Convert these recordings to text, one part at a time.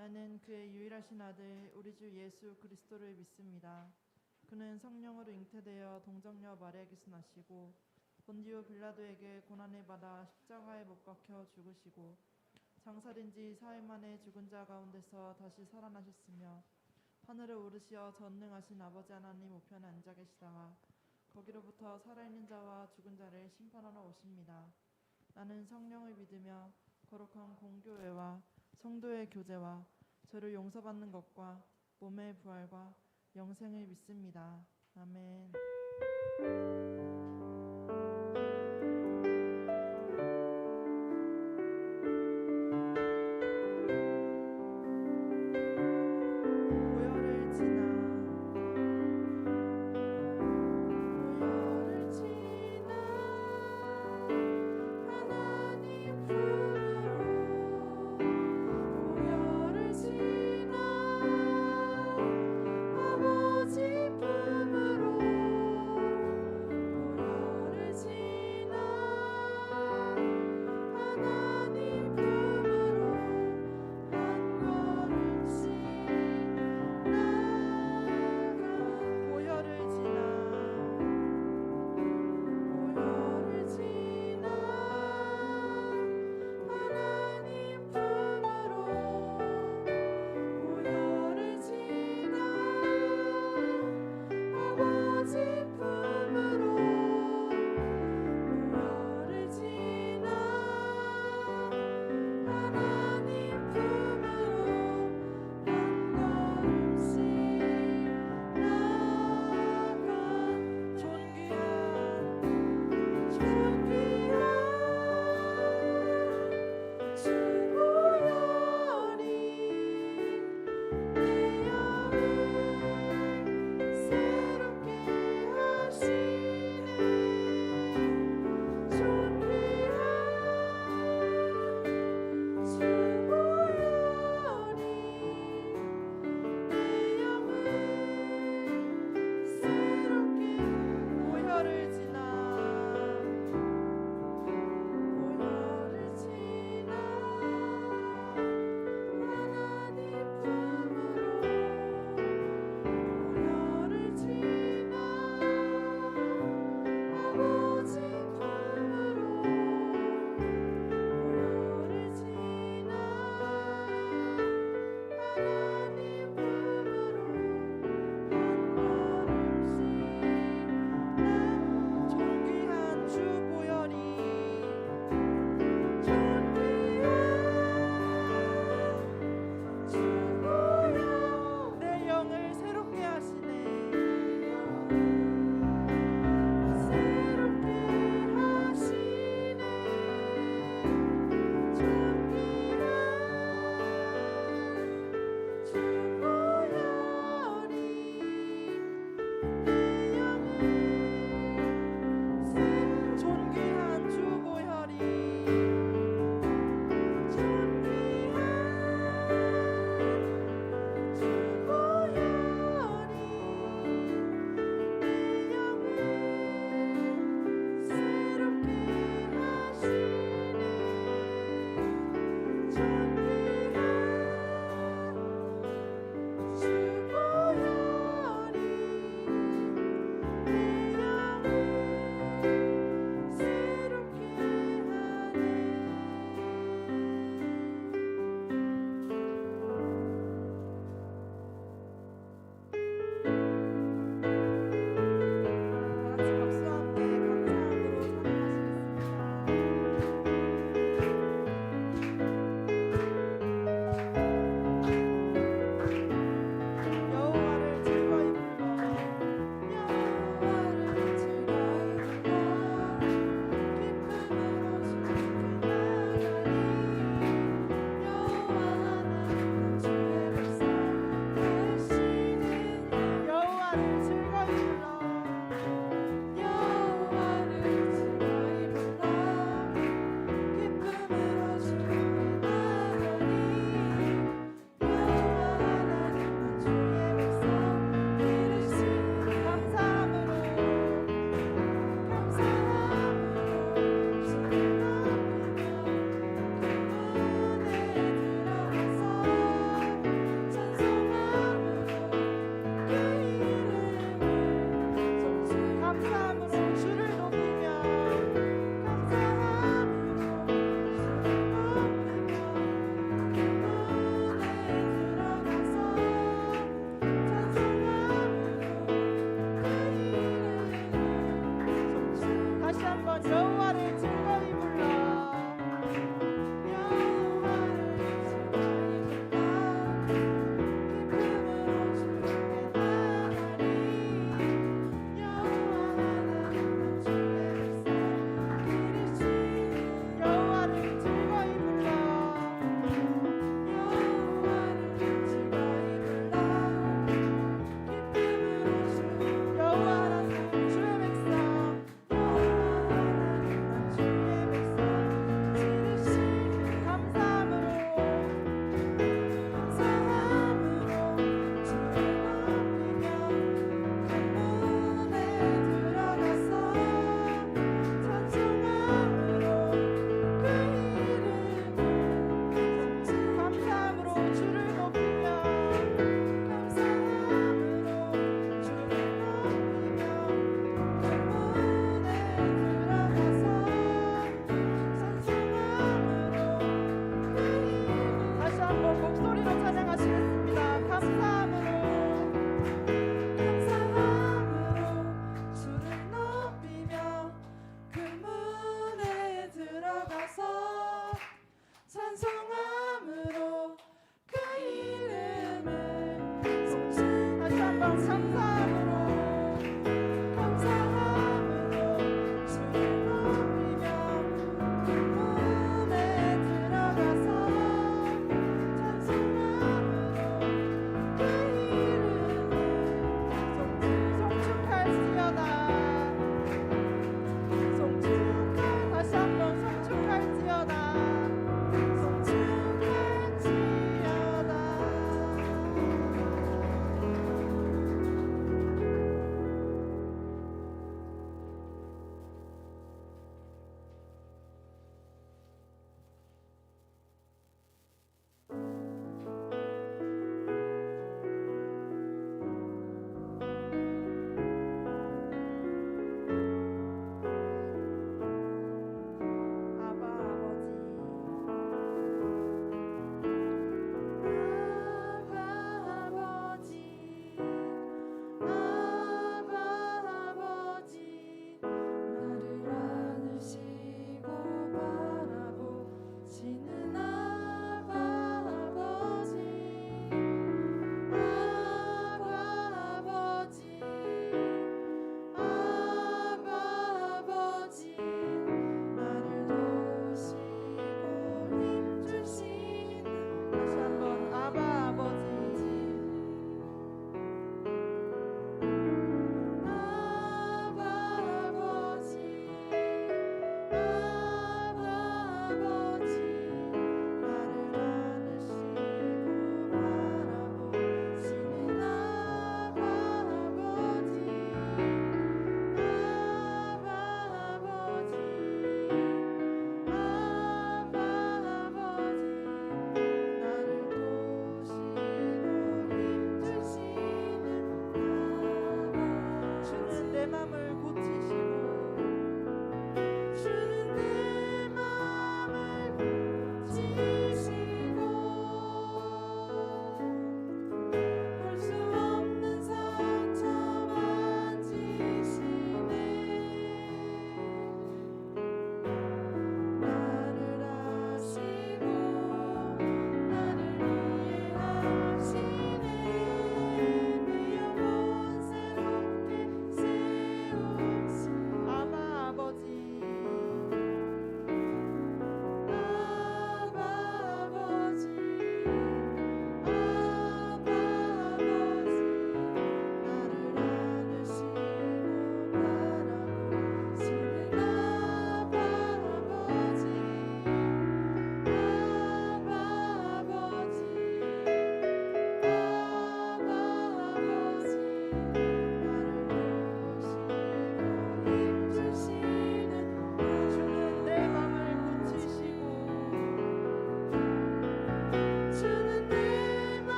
나는 그의 유일하신 아들 우리 주 예수 그리스도를 믿습니다. 그는 성령으로 잉태되어 동정녀 마리아에게서 나시고 본디오 빌라도에게 고난을 받아 십자가에 못 박혀 죽으시고 장사된 지 사흘 만에 죽은 자 가운데서 다시 살아나셨으며 하늘에 오르시어 전능하신 아버지 하나님 우편에 앉아 계시다가 거기로부터 살아있는 자와 죽은 자를 심판하러 오십니다. 나는 성령을 믿으며 거룩한 공교회와 성도의 교제와 죄를 용서받는 것과 몸의 부활과 영생을 믿습니다. 아멘. 아버지 품으로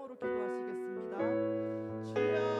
성령으로 기도하시겠습니다. 주여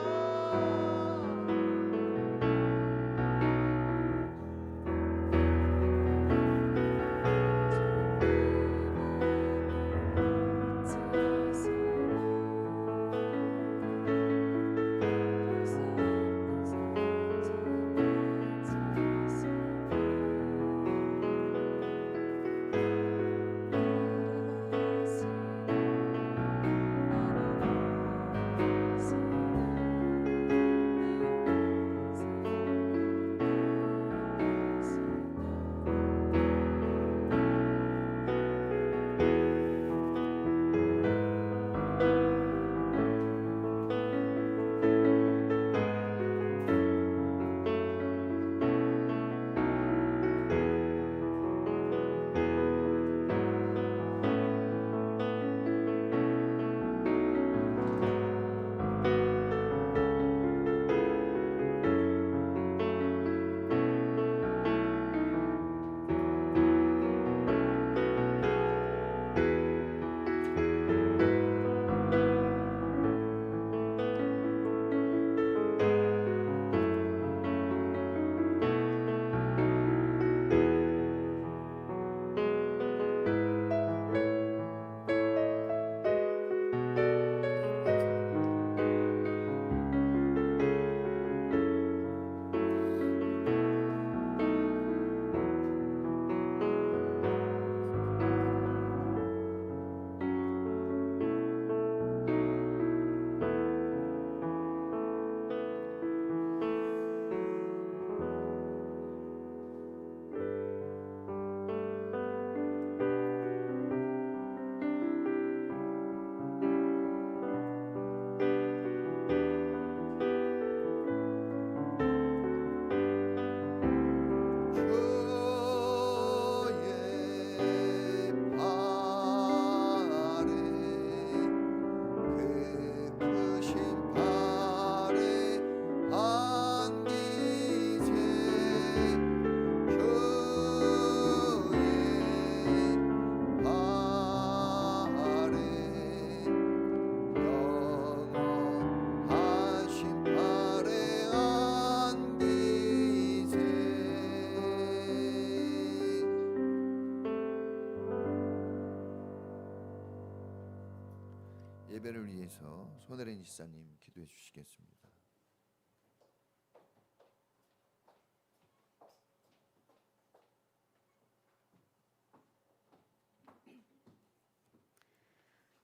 예배를 위해서 손혜린 지사님 기도해 주시겠습니다.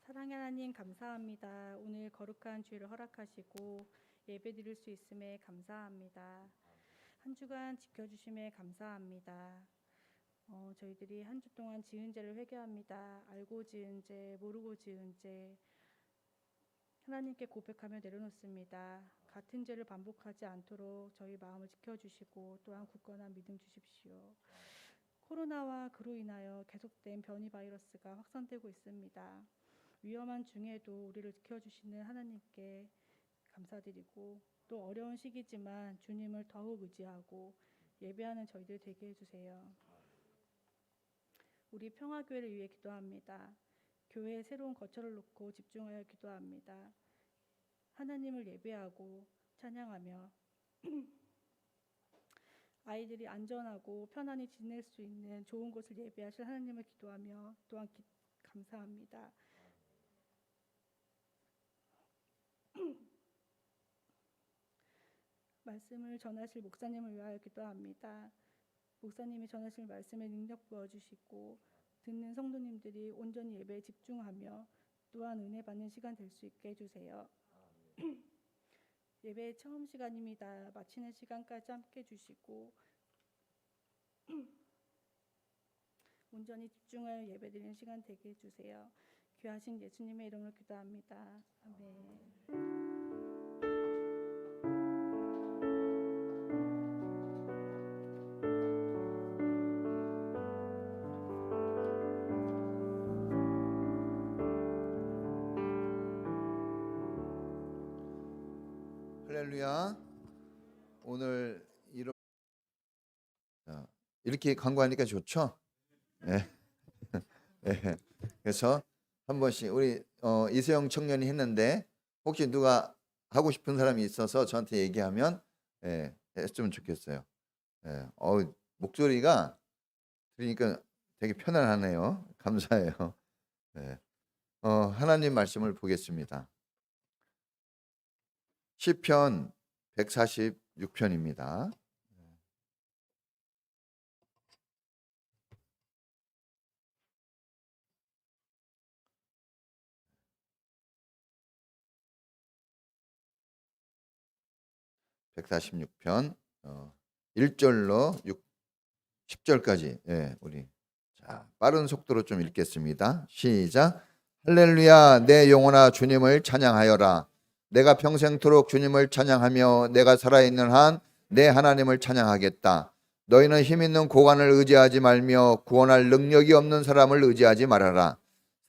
사랑의 하나님 감사합니다. 오늘 거룩한 주일을 허락하시고 예배 드릴 수 있음에 감사합니다. 한 주간 지켜주심에 감사합니다. 저희들이 한 주 동안 지은 죄를 회개합니다. 알고 지은 죄, 모르고 지은 죄 하나님께 고백하며 내려놓습니다. 같은 죄를 반복하지 않도록 저희 마음을 지켜주시고 또한 굳건한 믿음 주십시오. 코로나와 그로 인하여 계속된 변이 바이러스가 확산되고 있습니다. 위험한 중에도 우리를 지켜주시는 하나님께 감사드리고 또 어려운 시기지만 주님을 더욱 의지하고 예배하는 저희들 되게 해주세요. 우리 평화교회를 위해 기도합니다. 교회의 새로운 거처를 놓고 집중하여 기도합니다. 하나님을 예배하고 찬양하며 아이들이 안전하고 편안히 지낼 수 있는 좋은 곳을 예배하실 하나님을 기도하며 또한 감사합니다. 말씀을 전하실 목사님을 위하여 기도합니다. 목사님이 전하실 말씀에 능력 부어주시고 듣는 성도님들이 온전히 예배에 집중하며 또한 은혜 받는 시간 될 수 있게 해주세요. 예배의 처음 시간입니다. 마치는 시간까지 함께 해주시고 온전히 집중하여 예배드리는 시간 되게 해주세요. 귀하신 예수님의 이름으로 기도합니다. 아멘. 할렐루야. 오늘 이렇게 광고하니까 좋죠? 네. 네. 그래서 한 번씩 우리 이세영 청년이 했는데 혹시 누가 하고 싶은 사람이 있어서 저한테 얘기하면 했으면 좋겠어요. 목소리가 들으니까 되게 편안하네요. 감사해요. 하나님 말씀을 보겠습니다. 시편 146편입니다. (146편) 1절로 10절까지 우리 빠른 속도로 좀 읽겠습니다. 시작. 할렐루야. 내 영혼아 주님을 찬양하여라. 내가 평생토록 주님을 찬양하며 내가 살아있는 한 내 하나님을 찬양하겠다. 너희는 힘있는 고관을 의지하지 말며 구원할 능력이 없는 사람을 의지하지 말아라.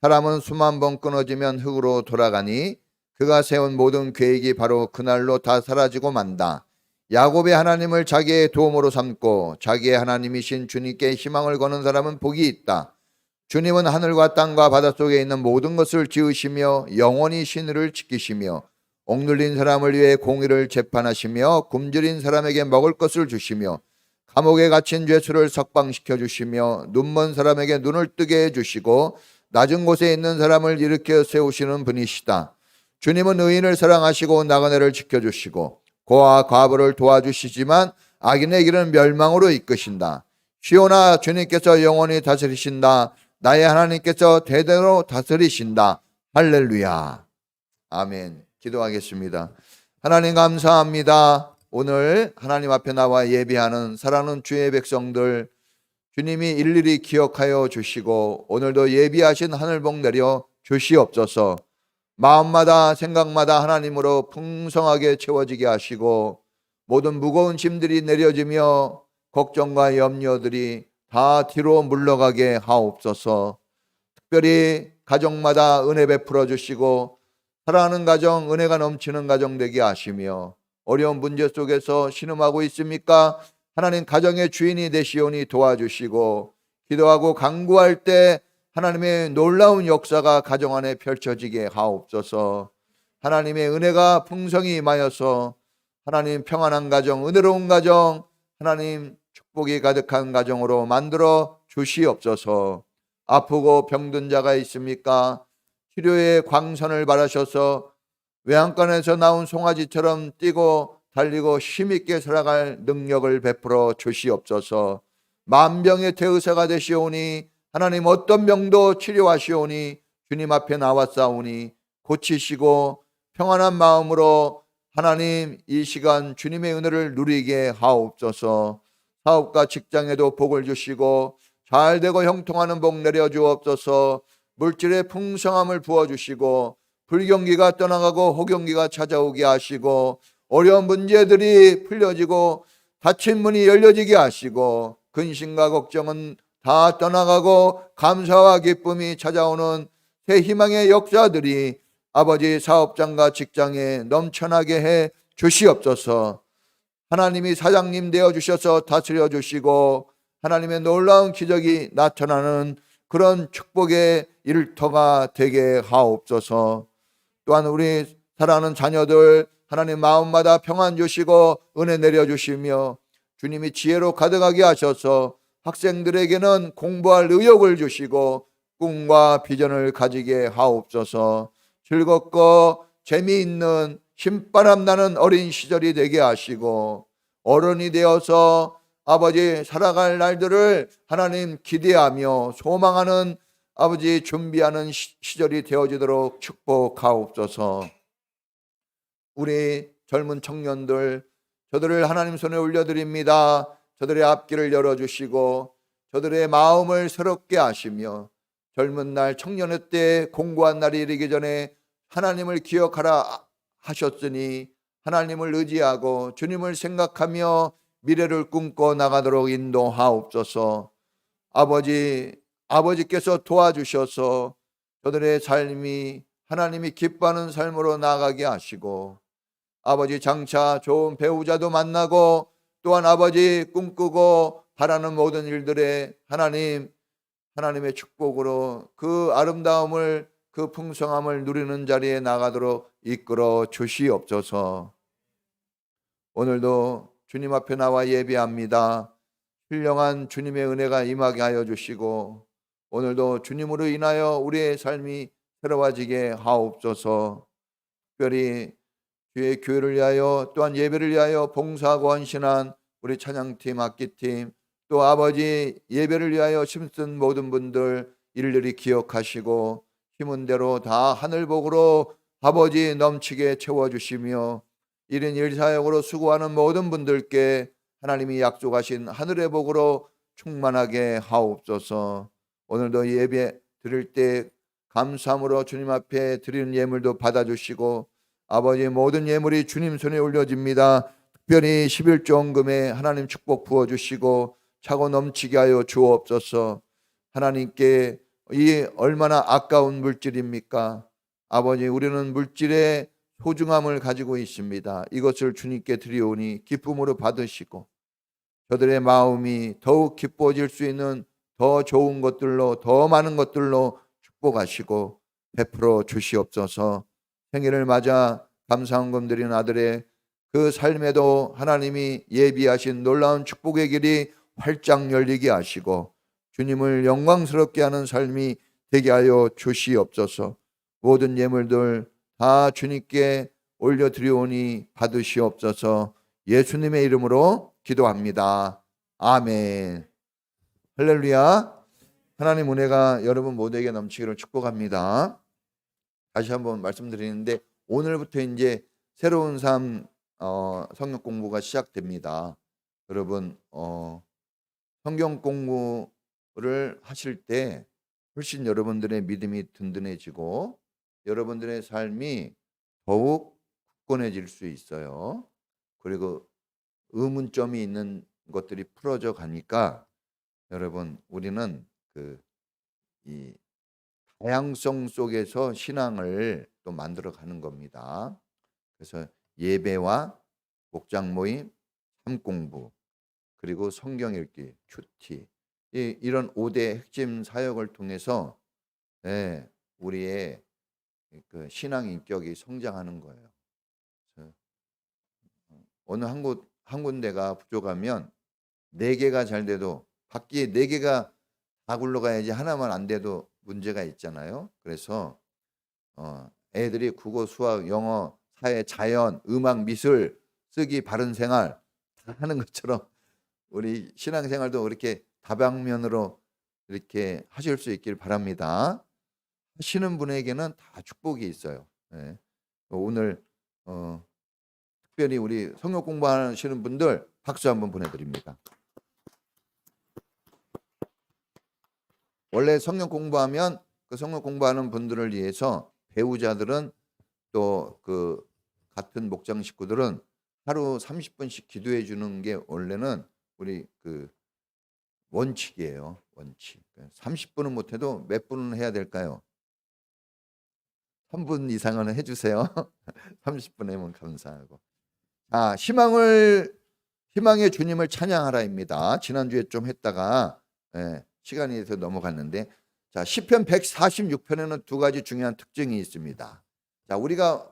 사람은 숨 한 번 끊어지면 흙으로 돌아가니 그가 세운 모든 계획이 바로 그날로 다 사라지고 만다. 야곱의 하나님을 자기의 도움으로 삼고 자기의 하나님이신 주님께 희망을 거는 사람은 복이 있다. 주님은 하늘과 땅과 바닷속에 있는 모든 것을 지으시며 영원히 신의를 지키시며 억눌린 사람을 위해 공의를 재판하시며 굶주린 사람에게 먹을 것을 주시며 감옥에 갇힌 죄수를 석방시켜 주시며 눈먼 사람에게 눈을 뜨게 해주시고 낮은 곳에 있는 사람을 일으켜 세우시는 분이시다. 주님은 의인을 사랑하시고 나그네를 지켜주시고 고아 과부를 도와주시지만 악인의 길은 멸망으로 이끄신다. 시온아 주님께서 영원히 다스리신다. 나의 하나님께서 대대로 다스리신다. 할렐루야. 아멘. 기도하겠습니다. 하나님 감사합니다. 오늘 하나님 앞에 나와 예배하는 사랑하는 주의 백성들 주님이 일일이 기억하여 주시고 오늘도 예비하신 하늘복 내려 주시옵소서. 마음마다 생각마다 하나님으로 풍성하게 채워지게 하시고 모든 무거운 짐들이 내려지며 걱정과 염려들이 다 뒤로 물러가게 하옵소서. 특별히 가정마다 은혜 베풀어 주시고 사랑하는 가정, 은혜가 넘치는 가정 되게 하시며 어려운 문제 속에서 신음하고 있습니까? 하나님 가정의 주인이 되시오니 도와주시고 기도하고 간구할 때 하나님의 놀라운 역사가 가정 안에 펼쳐지게 하옵소서. 하나님의 은혜가 풍성히 임하여서 하나님 평안한 가정, 은혜로운 가정, 하나님 축복이 가득한 가정으로 만들어 주시옵소서. 아프고 병든 자가 있습니까? 치료의 광선을 바라셔서 외양간에서 나온 송아지처럼 뛰고 달리고 힘있게 살아갈 능력을 베풀어 주시옵소서. 만병의 대의사가 되시오니 하나님 어떤 병도 치료하시오니 주님 앞에 나왔사오니 고치시고 평안한 마음으로 하나님 이 시간 주님의 은혜를 누리게 하옵소서. 사업과 직장에도 복을 주시고 잘되고 형통하는 복 내려 주옵소서. 물질의 풍성함을 부어주시고 불경기가 떠나가고 호경기가 찾아오게 하시고 어려운 문제들이 풀려지고 닫힌 문이 열려지게 하시고 근심과 걱정은 다 떠나가고 감사와 기쁨이 찾아오는 새 희망의 역사들이 아버지 사업장과 직장에 넘쳐나게 해 주시옵소서. 하나님이 사장님 되어 주셔서 다스려 주시고 하나님의 놀라운 기적이 나타나는 그런 축복의 일터가 되게 하옵소서. 또한 우리 사랑하는 자녀들 하나님 마음마다 평안 주시고 은혜 내려주시며 주님이 지혜로 가득하게 하셔서 학생들에게는 공부할 의욕을 주시고 꿈과 비전을 가지게 하옵소서. 즐겁고 재미있는 신바람 나는 어린 시절이 되게 하시고 어른이 되어서 아버지 살아갈 날들을 하나님 기대하며 소망하는 아버지 준비하는 시절이 되어지도록 축복하옵소서. 우리 젊은 청년들 저들을 하나님 손에 올려드립니다. 저들의 앞길을 열어주시고 저들의 마음을 새롭게 하시며 젊은 날 청년의 때 공고한 날이 이르기 전에 하나님을 기억하라 하셨으니 하나님을 의지하고 주님을 생각하며 미래를 꿈꿔 나가도록 인도하옵소서. 아버지께서 도와주셔서 저들의 삶이 하나님이 기뻐하는 삶으로 나아가게 하시고 아버지 장차 좋은 배우자도 만나고 또한 아버지 꿈꾸고 바라는 모든 일들에 하나님의 축복으로 그 아름다움을 그 풍성함을 누리는 자리에 나가도록 이끌어 주시옵소서. 오늘도 주님 앞에 나와 예배합니다. 신령한 주님의 은혜가 임하게 하여 주시고 오늘도 주님으로 인하여 우리의 삶이 새로워지게 하옵소서. 특별히 주의 교회를 위하여 또한 예배를 위하여 봉사하고 헌신한 우리 찬양팀, 악기팀, 또 아버지 예배를 위하여 힘쓴 모든 분들 일일이 기억하시고 힘은 대로 다 하늘복으로 아버지 넘치게 채워주시며 1인 1사역으로 수고하는 모든 분들께 하나님이 약속하신 하늘의 복으로 충만하게 하옵소서. 오늘도 예배 드릴 때 감사함으로 주님 앞에 드리는 예물도 받아주시고 아버지 모든 예물이 주님 손에 올려집니다. 특별히 11조원금에 하나님 축복 부어주시고 차고 넘치게 하여 주옵소서. 하나님께 이 얼마나 아까운 물질입니까? 아버지 우리는 물질의 소중함을 가지고 있습니다. 이것을 주님께 드리오니 기쁨으로 받으시고 저들의 마음이 더욱 기뻐질 수 있는 더 좋은 것들로 더 많은 것들로 축복하시고 베풀어 주시옵소서. 생일을 맞아 감사헌금 드린 아들의 그 삶에도 하나님이 예비하신 놀라운 축복의 길이 활짝 열리게 하시고 주님을 영광스럽게 하는 삶이 되게 하여 주시옵소서. 모든 예물들 다 주님께 올려드리오니 받으시옵소서. 예수님의 이름으로 기도합니다. 아멘. 할렐루야. 하나님 은혜가 여러분 모두에게 넘치기를 축복합니다. 다시 한번 말씀드리는데 오늘부터 이제 새로운 삶 성경 공부가 시작됩니다. 여러분 성경 공부를 하실 때 훨씬 여러분들의 믿음이 든든해지고 여러분들의 삶이 더욱 굳건해질 수 있어요. 그리고 의문점이 있는 것들이 풀어져 가니까 여러분 우리는 이 다양성 속에서 신앙을 또 만들어 가는 겁니다. 그래서 예배와 목장 모임, 삶 공부, 그리고 성경 읽기, 큐티 이런 5대 핵심 사역을 통해서 우리의 그 신앙 인격이 성장하는 거예요. 어느 한 군데가 부족하면 4개가 잘 돼도 바퀴에 4개가 다 굴러가야지 하나만 안 돼도 문제가 있잖아요. 그래서 애들이 국어, 수학, 영어, 사회, 자연, 음악, 미술, 쓰기, 바른 생활 다 하는 것처럼 우리 신앙생활도 그렇게 다방면으로 이렇게 하실 수 있길 바랍니다. 하시는 분에게는 다 축복이 있어요. 오늘 특별히 우리 성경 공부하시는 분들 박수 한번 보내드립니다. 원래 성경 공부하면 그 성경 공부하는 분들을 위해서 배우자들은 또 그 같은 목장 식구들은 하루 30분씩 기도해 주는 게 원래는 우리 그 원칙이에요. 원칙. 30분은 못해도 몇 분은 해야 될까요? 3분 이상은 해주세요. 30분 하면 감사하고. 희망의 주님을 찬양하라입니다. 지난주에 좀 했다가 시간이 더 넘어갔는데 시편 146편에는 2가지 중요한 특징이 있습니다. 우리가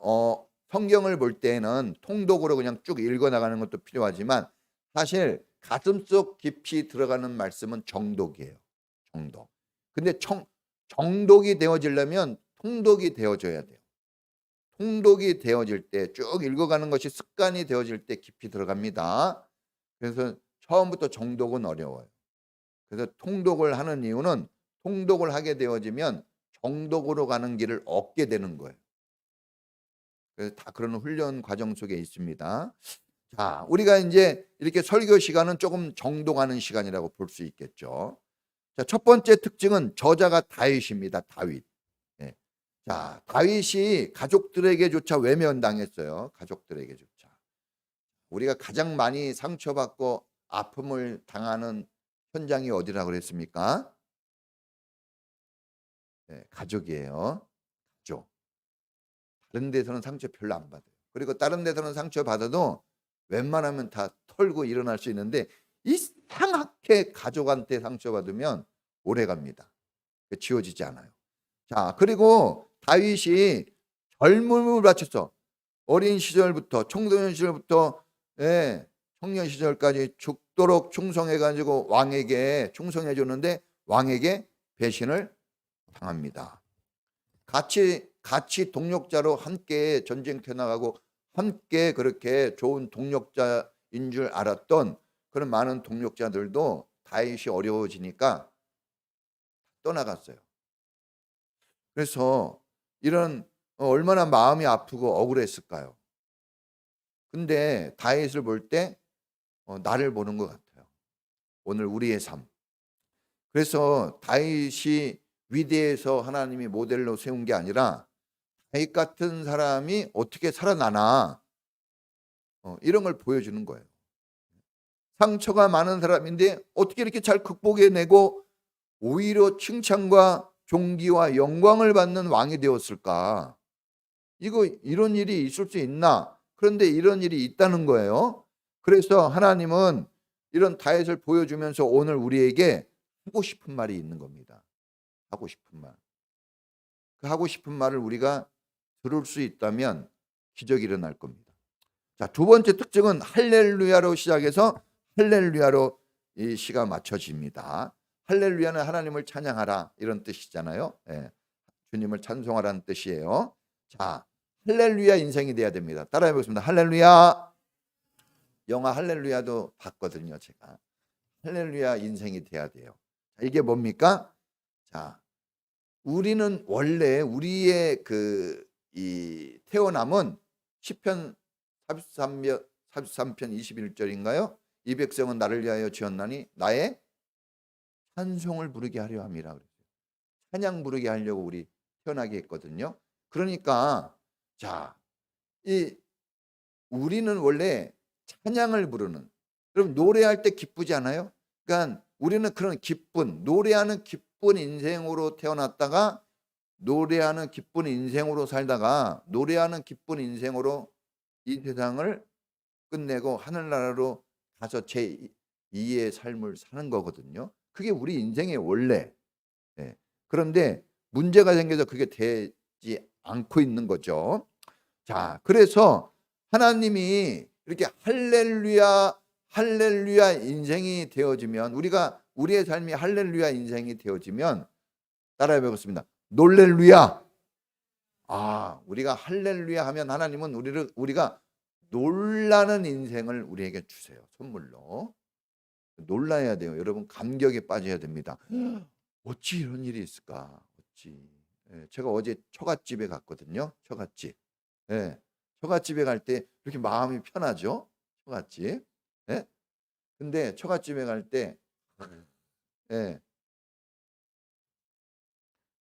성경을 볼 때는 통독으로 그냥 쭉 읽어 나가는 것도 필요하지만 사실 가슴속 깊이 들어가는 말씀은 정독이에요. 정독. 근데 정독이 되어지려면 통독이 되어져야 돼요. 통독이 되어질 때 쭉 읽어가는 것이 습관이 되어질 때 깊이 들어갑니다. 그래서 처음부터 정독은 어려워요. 그래서 통독을 하는 이유는 통독을 하게 되어지면 정독으로 가는 길을 얻게 되는 거예요. 그래서 다 그런 훈련 과정 속에 있습니다. 우리가 이제 이렇게 설교 시간은 조금 정독하는 시간이라고 볼 수 있겠죠. 첫 번째 특징은 저자가 다윗입니다. 다윗. 다윗이 가족들에게조차 외면당했어요. 가족들에게조차. 우리가 가장 많이 상처받고 아픔을 당하는 현장이 어디라고 그랬습니까? 가족이에요. 가족. 다른 데서는 상처 별로 안 받아요. 그리고 다른 데서는 상처 받아도 웬만하면 다 털고 일어날 수 있는데 이상하게 가족한테 상처받으면 오래 갑니다. 지워지지 않아요. 그리고 다윗이 젊음을 바쳤어. 어린 시절부터 청소년 시절부터 청년 시절까지 죽도록 충성해가지고 왕에게 충성해 줬는데 왕에게 배신을 당합니다. 같이 동력자로 함께 전쟁터 나가고 함께 그렇게 좋은 동력자인 줄 알았던 그런 많은 동력자들도 다윗이 어려워지니까 떠나갔어요. 그래서 이런 얼마나 마음이 아프고 억울했을까요? 근데 다윗을 볼 때 나를 보는 것 같아요. 오늘 우리의 삶. 그래서 다윗이 위대해서 하나님이 모델로 세운 게 아니라 다윗 같은 사람이 어떻게 살아나나 이런 걸 보여주는 거예요. 상처가 많은 사람인데 어떻게 이렇게 잘 극복해내고 오히려 칭찬과 존귀와 영광을 받는 왕이 되었을까? 이런 일이 있을 수 있나? 그런데 이런 일이 있다는 거예요. 그래서 하나님은 이런 다윗을 보여주면서 오늘 우리에게 하고 싶은 말이 있는 겁니다. 하고 싶은 말. 그 하고 싶은 말을 우리가 들을 수 있다면 기적이 일어날 겁니다. 자, 두 번째 특징은 할렐루야로 시작해서 할렐루야로 이 시가 맞춰집니다. 할렐루야는 하나님을 찬양하라 이런 뜻이잖아요. 주님을 찬송하라는 뜻이에요. 자, 할렐루야 인생이 돼야 됩니다. 따라해 보겠습니다. 할렐루야. 영화 할렐루야도 봤거든요, 제가. 할렐루야 인생이 돼야 돼요. 자, 이게 뭡니까? 자, 우리는 원래 우리의 이 태어남은 시편 33편 21절인가요? 이 백성은 나를 위하여 지었나니 나의 찬송을 부르게 하려 함이라 그랬어요. 찬양 부르게 하려고 우리 태어나게 했거든요. 그러니까 자, 우리는 원래 찬양을 부르는, 여러분 노래할 때 기쁘지 않아요? 그러니까 우리는 그런 기쁜, 노래하는 기쁜 인생으로 태어났다가 노래하는 기쁜 인생으로 살다가 노래하는 기쁜 인생으로 이 세상을 끝내고 하늘나라로 가서 제2의 삶을 사는 거거든요. 그게 우리 인생의 원래. 그런데 문제가 생겨서 그게 되지 않고 있는 거죠. 자, 그래서 하나님이 이렇게 할렐루야 인생이 되어지면, 우리의 삶이 할렐루야 인생이 되어지면 따라해 보겠습니다. 놀렐루야. 우리가 할렐루야 하면 하나님은 우리가 놀라는 인생을 우리에게 주세요. 선물로. 놀라야 돼요. 여러분 감격에 빠져야 됩니다. 어찌 이런 일이 있을까? 어찌. 제가 어제 처갓집에 갔거든요. 처갓집. 처갓집에 갈 때 이렇게 마음이 편하죠. 처갓집. 근데 처갓집에 갈 때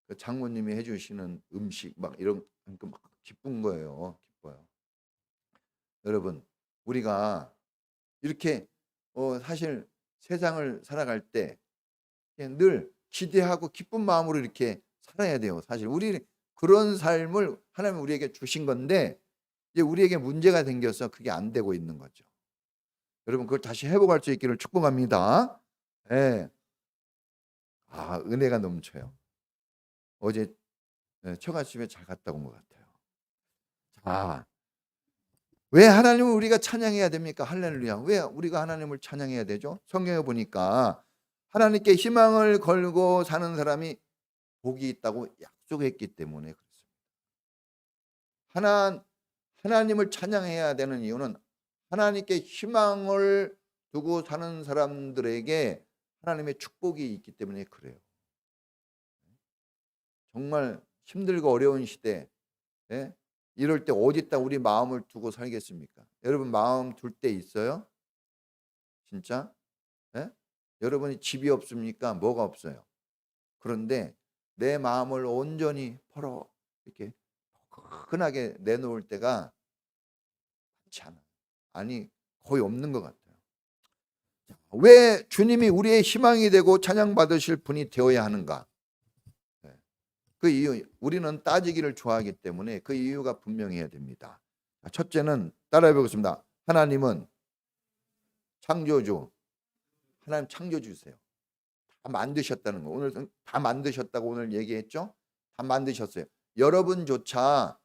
그 장모님이 해주시는 음식 막 이런 막 기쁜 거예요. 기뻐요. 여러분 우리가 이렇게 사실 세상을 살아갈 때 늘 기대하고 기쁜 마음으로 이렇게 살아야 돼요. 사실 우리 그런 삶을 하나님 우리에게 주신 건데 이제 우리에게 문제가 생겨서 그게 안 되고 있는 거죠. 여러분 그걸 다시 회복할 수 있기를 축복합니다. 은혜가 넘쳐요. 어제 처갓집에 잘 갔다 온 것 같아요. 왜 하나님을 우리가 찬양해야 됩니까? 할렐루야. 왜 우리가 하나님을 찬양해야 되죠? 성경에 보니까 하나님께 희망을 걸고 사는 사람이 복이 있다고 약속했기 때문에 그렇습니다. 하나님을 찬양해야 되는 이유는 하나님께 희망을 두고 사는 사람들에게 하나님의 축복이 있기 때문에 그래요. 정말 힘들고 어려운 시대, 이럴 때 어디다 우리 마음을 두고 살겠습니까? 여러분 마음 둘 때 있어요? 진짜? 여러분이 집이 없습니까? 뭐가 없어요? 그런데 내 마음을 온전히 이렇게 흔하게 내놓을 때가 많지 않아요. 아니 거의 없는 것 같아요. 왜 주님이 우리의 희망이 되고 찬양받으실 분이 되어야 하는가? 그 이유, 우리는 따지기를 좋아하기 때문에 그 이유가 분명해야 됩니다. 첫째는 따라해 보겠습니다. 하나님은 창조주. 하나님 창조주세요. 다 만드셨다는 거. 오늘 다 만드셨다고 오늘 얘기했죠? 다 만드셨어요. 여러분조차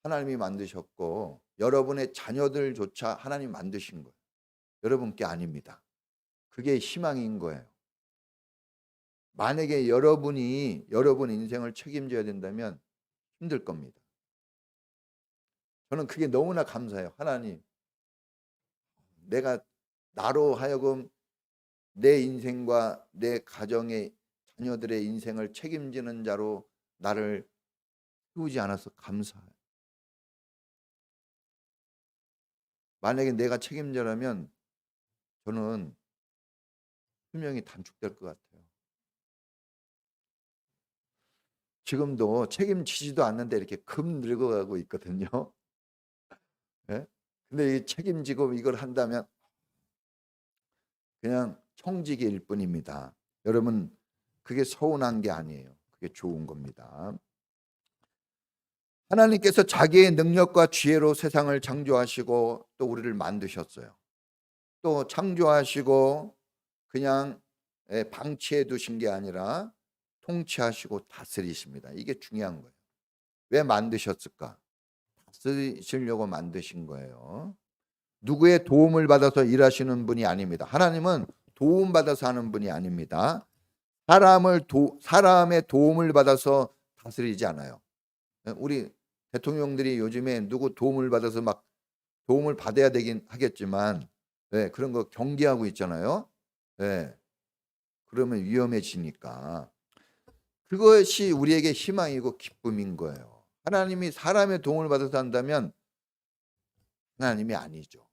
하나님이 만드셨고 여러분의 자녀들조차 하나님 만드신 거예요. 여러분께 아닙니다. 그게 희망인 거예요. 만약에 여러분이 여러분 인생을 책임져야 된다면 힘들 겁니다. 저는 그게 너무나 감사해요. 하나님, 내가 나로 하여금 내 인생과 내 가정의 자녀들의 인생을 책임지는 자로 나를 키우지 않아서 감사해요. 만약에 내가 책임자라면 저는 수명이 단축될 것 같아요. 지금도 책임지지도 않는데 이렇게 금 늙어가고 있거든요. 예? 근데 이 책임지고 이걸 한다면 그냥 청지기일 뿐입니다. 여러분, 그게 서운한 게 아니에요. 그게 좋은 겁니다. 하나님께서 자기의 능력과 지혜로 세상을 창조하시고 또 우리를 만드셨어요. 또 창조하시고 그냥 방치해 두신 게 아니라 통치하시고 다스리십니다. 이게 중요한 거예요. 왜 만드셨을까? 다스리시려고 만드신 거예요. 누구의 도움을 받아서 일하시는 분이 아닙니다. 하나님은 도움받아서 하는 분이 아닙니다. 사람의 도움을 받아서 다스리지 않아요. 우리 대통령들이 요즘에 누구 도움을 받아서 막 도움을 받아야 되긴 하겠지만 그런 거 경계하고 있잖아요. 그러면 위험해지니까. 그것이 우리에게 희망이고 기쁨인 거예요. 하나님이 사람의 도움을 받아서 한다면 하나님이 아니죠.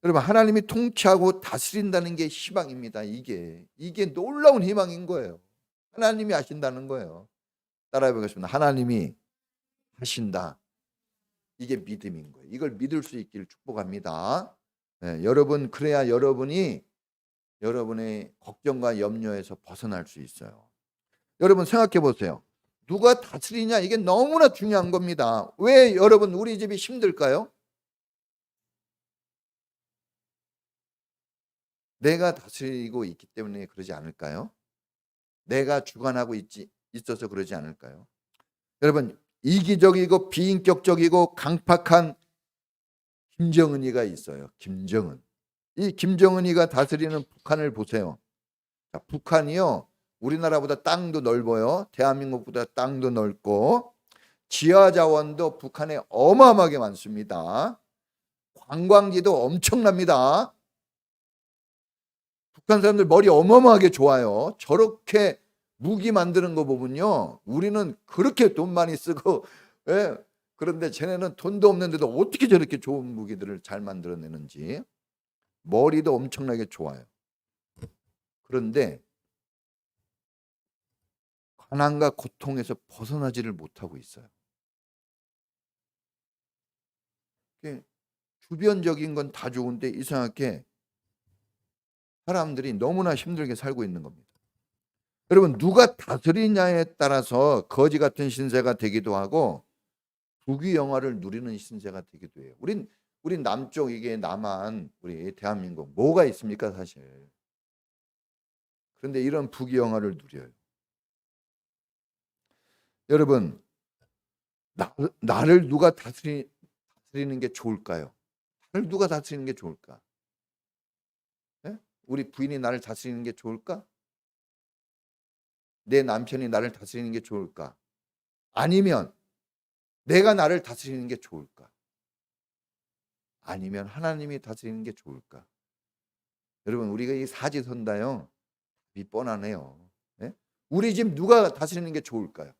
여러분, 하나님이 통치하고 다스린다는 게 희망입니다. 이게 놀라운 희망인 거예요. 하나님이 하신다는 거예요. 따라해 보겠습니다. 하나님이 하신다. 이게 믿음인 거예요. 이걸 믿을 수 있기를 축복합니다. 여러분, 그래야 여러분이 여러분의 걱정과 염려에서 벗어날 수 있어요. 여러분 생각해 보세요. 누가 다스리냐, 이게 너무나 중요한 겁니다. 왜 여러분 우리 집이 힘들까요? 내가 다스리고 있기 때문에 그러지 않을까요? 내가 주관하고 있어서 그러지 않을까요? 여러분, 이기적이고 비인격적이고 강팍한 김정은이가 있어요. 김정은. 이 김정은이가 다스리는 북한을 보세요. 자, 북한이요, 우리나라보다 땅도 넓어요. 대한민국보다 땅도 넓고 지하 자원도 북한에 어마어마하게 많습니다. 관광지도 엄청납니다. 북한 사람들 머리 어마어마하게 좋아요. 저렇게 무기 만드는 거 보면요, 우리는 그렇게 돈 많이 쓰고 그런데 쟤네는 돈도 없는데도 어떻게 저렇게 좋은 무기들을 잘 만들어내는지. 머리도 엄청나게 좋아요. 그런데 가난과 고통에서 벗어나지를 못하고 있어요. 주변적인 건 다 좋은데 이상하게 사람들이 너무나 힘들게 살고 있는 겁니다. 여러분, 누가 다스리냐에 따라서 거지 같은 신세가 되기도 하고 부귀영화를 누리는 신세가 되기도 해요. 우린 남쪽, 이게 남한, 우리 대한민국 뭐가 있습니까 사실. 그런데 이런 부귀영화를 누려요. 여러분, 나를 누가 다스리는 게 좋을까요? 나를 누가 다스리는 게 좋을까? 우리 부인이 나를 다스리는 게 좋을까? 내 남편이 나를 다스리는 게 좋을까? 아니면 내가 나를 다스리는 게 좋을까? 아니면 하나님이 다스리는 게 좋을까? 여러분, 우리가 이 사지선다요, 이 뻔하네요. 우리 집 누가 다스리는 게 좋을까요?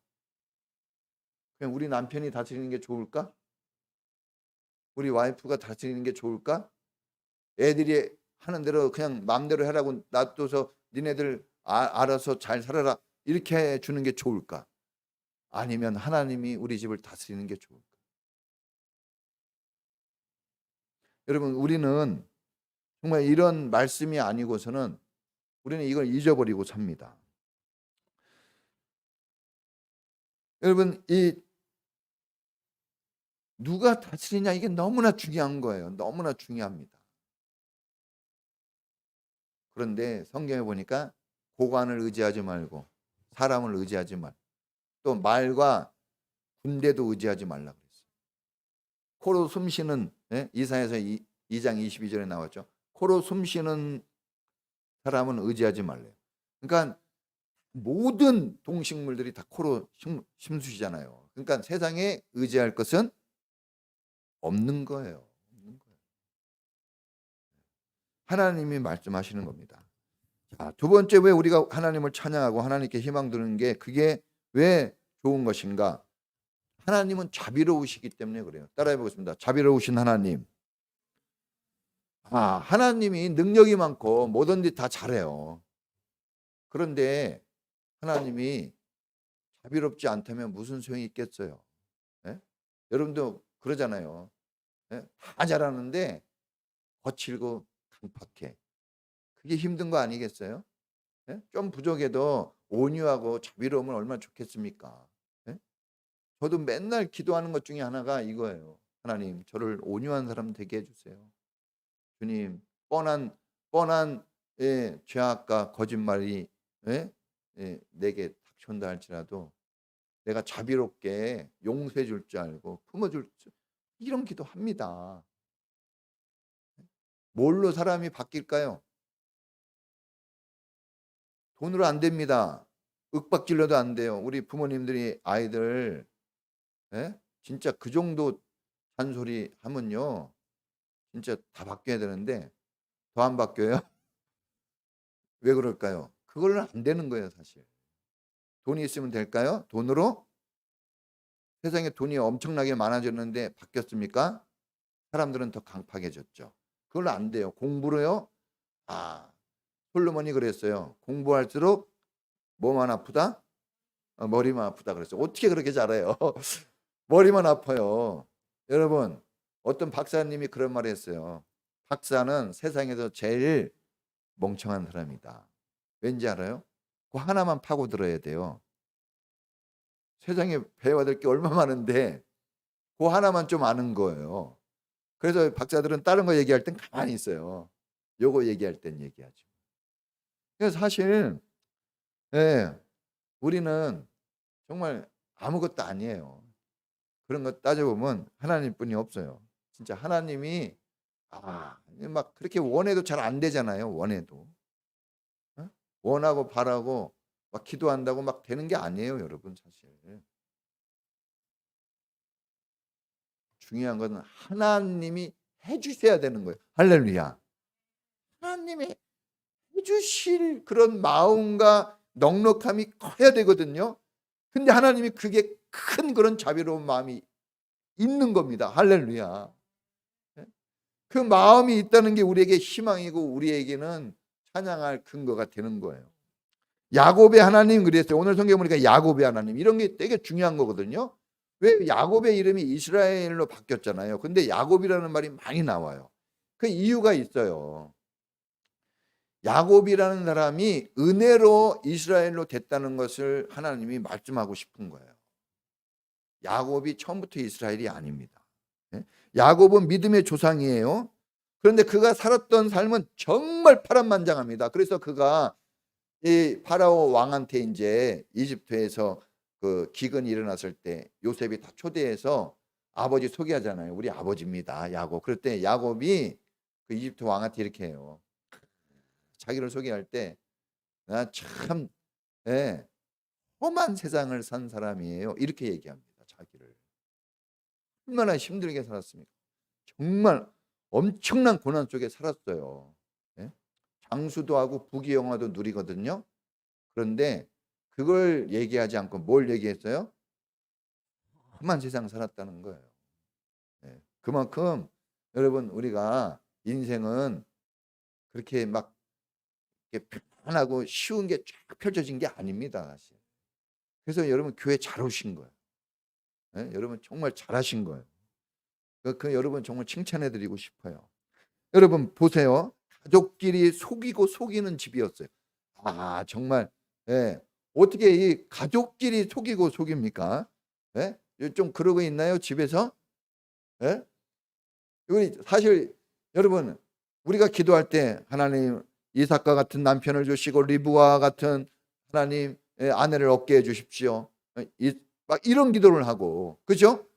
그냥 우리 남편이 다스리는 게 좋을까? 우리 와이프가 다스리는 게 좋을까? 애들이 하는 대로 그냥 마음대로 하라고 놔둬서 니네들 알아서 잘 살아라, 이렇게 해주는 게 좋을까? 아니면 하나님이 우리 집을 다스리는 게 좋을까? 여러분, 우리는 정말 이런 말씀이 아니고서는 우리는 이걸 잊어버리고 삽니다. 여러분, 이 누가 다스리냐, 이게 너무나 중요한 거예요. 너무나 중요합니다. 그런데 성경에 보니까 고관을 의지하지 말고 사람을 의지하지 말. 또 말과 군대도 의지하지 말라 그랬어요. 코로 숨쉬는, 이사야서 2장 22절에 나왔죠. 코로 숨쉬는 사람은 의지하지 말래요. 그러니까 모든 동식물들이 다 코로 숨쉬잖아요. 그러니까 세상에 의지할 것은 없는 거예요. 없는 거예요. 하나님이 말씀하시는 겁니다. 자, 두 번째, 왜 우리가 하나님을 찬양하고 하나님께 희망 두는 게 그게 왜 좋은 것인가? 하나님은 자비로우시기 때문에 그래요. 따라해 보겠습니다. 자비로우신 하나님. 하나님이 능력이 많고 뭐든지 다 잘해요. 그런데 하나님이 자비롭지 않다면 무슨 소용이 있겠어요? 여러분도 그러잖아요. 다 잘하는데 거칠고 강팍해. 그게 힘든 거 아니겠어요? 좀 부족해도 온유하고 자비로우면 얼마나 좋겠습니까? 저도 맨날 기도하는 것 중에 하나가 이거예요. 하나님, 저를 온유한 사람 되게 해주세요. 주님, 뻔한 죄악과 거짓말이 내게 닥쳐온다 할지라도 내가 자비롭게 용서해 줄 줄 알고 품어줄 줄, 이런 기도합니다. 뭘로 사람이 바뀔까요? 돈으로 안 됩니다. 윽박질러도 안 돼요. 우리 부모님들이 아이들 진짜 그 정도 잔소리 하면요, 진짜 다 바뀌어야 되는데 더 안 바뀌어요. 왜 그럴까요? 그걸로 안 되는 거예요, 사실. 돈이 있으면 될까요? 돈으로? 세상에 돈이 엄청나게 많아졌는데 바뀌었습니까? 사람들은 더 강팍해졌죠. 그걸로 안 돼요. 공부로요? 솔로몬이 그랬어요. 공부할수록 뭐만 아프다? 머리만 아프다 그랬어요. 어떻게 그렇게 잘해요? 머리만 아파요. 여러분, 어떤 박사님이 그런 말을 했어요. 박사는 세상에서 제일 멍청한 사람이다. 왠지 알아요? 그 하나만 파고 들어야 돼요. 세상에 배워야 될 게 얼마나 많은데 그 하나만 좀 아는 거예요. 그래서 박사들은 다른 거 얘기할 땐 가만히 있어요. 요거 얘기할 땐 얘기하죠. 그래서 사실 우리는 정말 아무것도 아니에요. 그런 거 따져보면 하나님뿐이 없어요. 진짜 하나님이 막 그렇게 원해도 잘 안 되잖아요. 원해도. 원하고 바라고 막 기도한다고 막 되는 게 아니에요, 여러분. 사실 중요한 것은 하나님이 해주셔야 되는 거예요. 할렐루야. 하나님이 해주실 그런 마음과 넉넉함이 커야 되거든요. 근데 하나님이 그게 큰 그런 자비로운 마음이 있는 겁니다. 할렐루야. 그 마음이 있다는 게 우리에게 희망이고 우리에게는 찬양할 근거가 되는 거예요. 야곱의 하나님 그랬어요. 오늘 성경 보니까 야곱의 하나님, 이런 게 되게 중요한 거거든요. 왜? 야곱의 이름이 이스라엘로 바뀌었잖아요. 근데 야곱이라는 말이 많이 나와요. 그 이유가 있어요. 야곱이라는 사람이 은혜로 이스라엘로 됐다는 것을 하나님이 말씀하고 싶은 거예요. 야곱이 처음부터 이스라엘이 아닙니다. 야곱은 믿음의 조상이에요. 그런데 그가 살았던 삶은 정말 파란만장합니다. 그래서 그가 이 파라오 왕한테 이제 이집트에서 그 기근이 일어났을 때 요셉이 다 초대해서 아버지 소개하잖아요. 우리 아버지입니다, 야곱. 그럴 때 야곱이 그 이집트 왕한테 이렇게 해요. 자기를 소개할 때 나 참 험한 세상을 산 사람이에요, 이렇게 얘기합니다. 자기를. 얼마나 힘들게 살았습니까? 정말 엄청난 고난 속에 살았어요. 장수도 하고 부귀영화도 누리거든요. 그런데 그걸 얘기하지 않고 뭘 얘기했어요? 험한 세상 살았다는 거예요. 그만큼 여러분, 우리가 인생은 그렇게 막 편하고 쉬운 게 쫙 펼쳐진 게 아닙니다, 사실. 그래서 여러분 교회 잘 오신 거예요. 여러분 정말 잘하신 거예요. 그 여러분 정말 칭찬해드리고 싶어요. 여러분 보세요. 가족끼리 속이고 속이는 집이었어요. 정말 어떻게 이 가족끼리 속이고 속입니까? 좀 그러고 있나요, 집에서? 우리 사실 여러분, 우리가 기도할 때 하나님 이삭과 같은 남편을 주시고 리브와 같은 하나님 아내를 얻게 해 주십시오. 막 이런 기도를 하고, 그죠?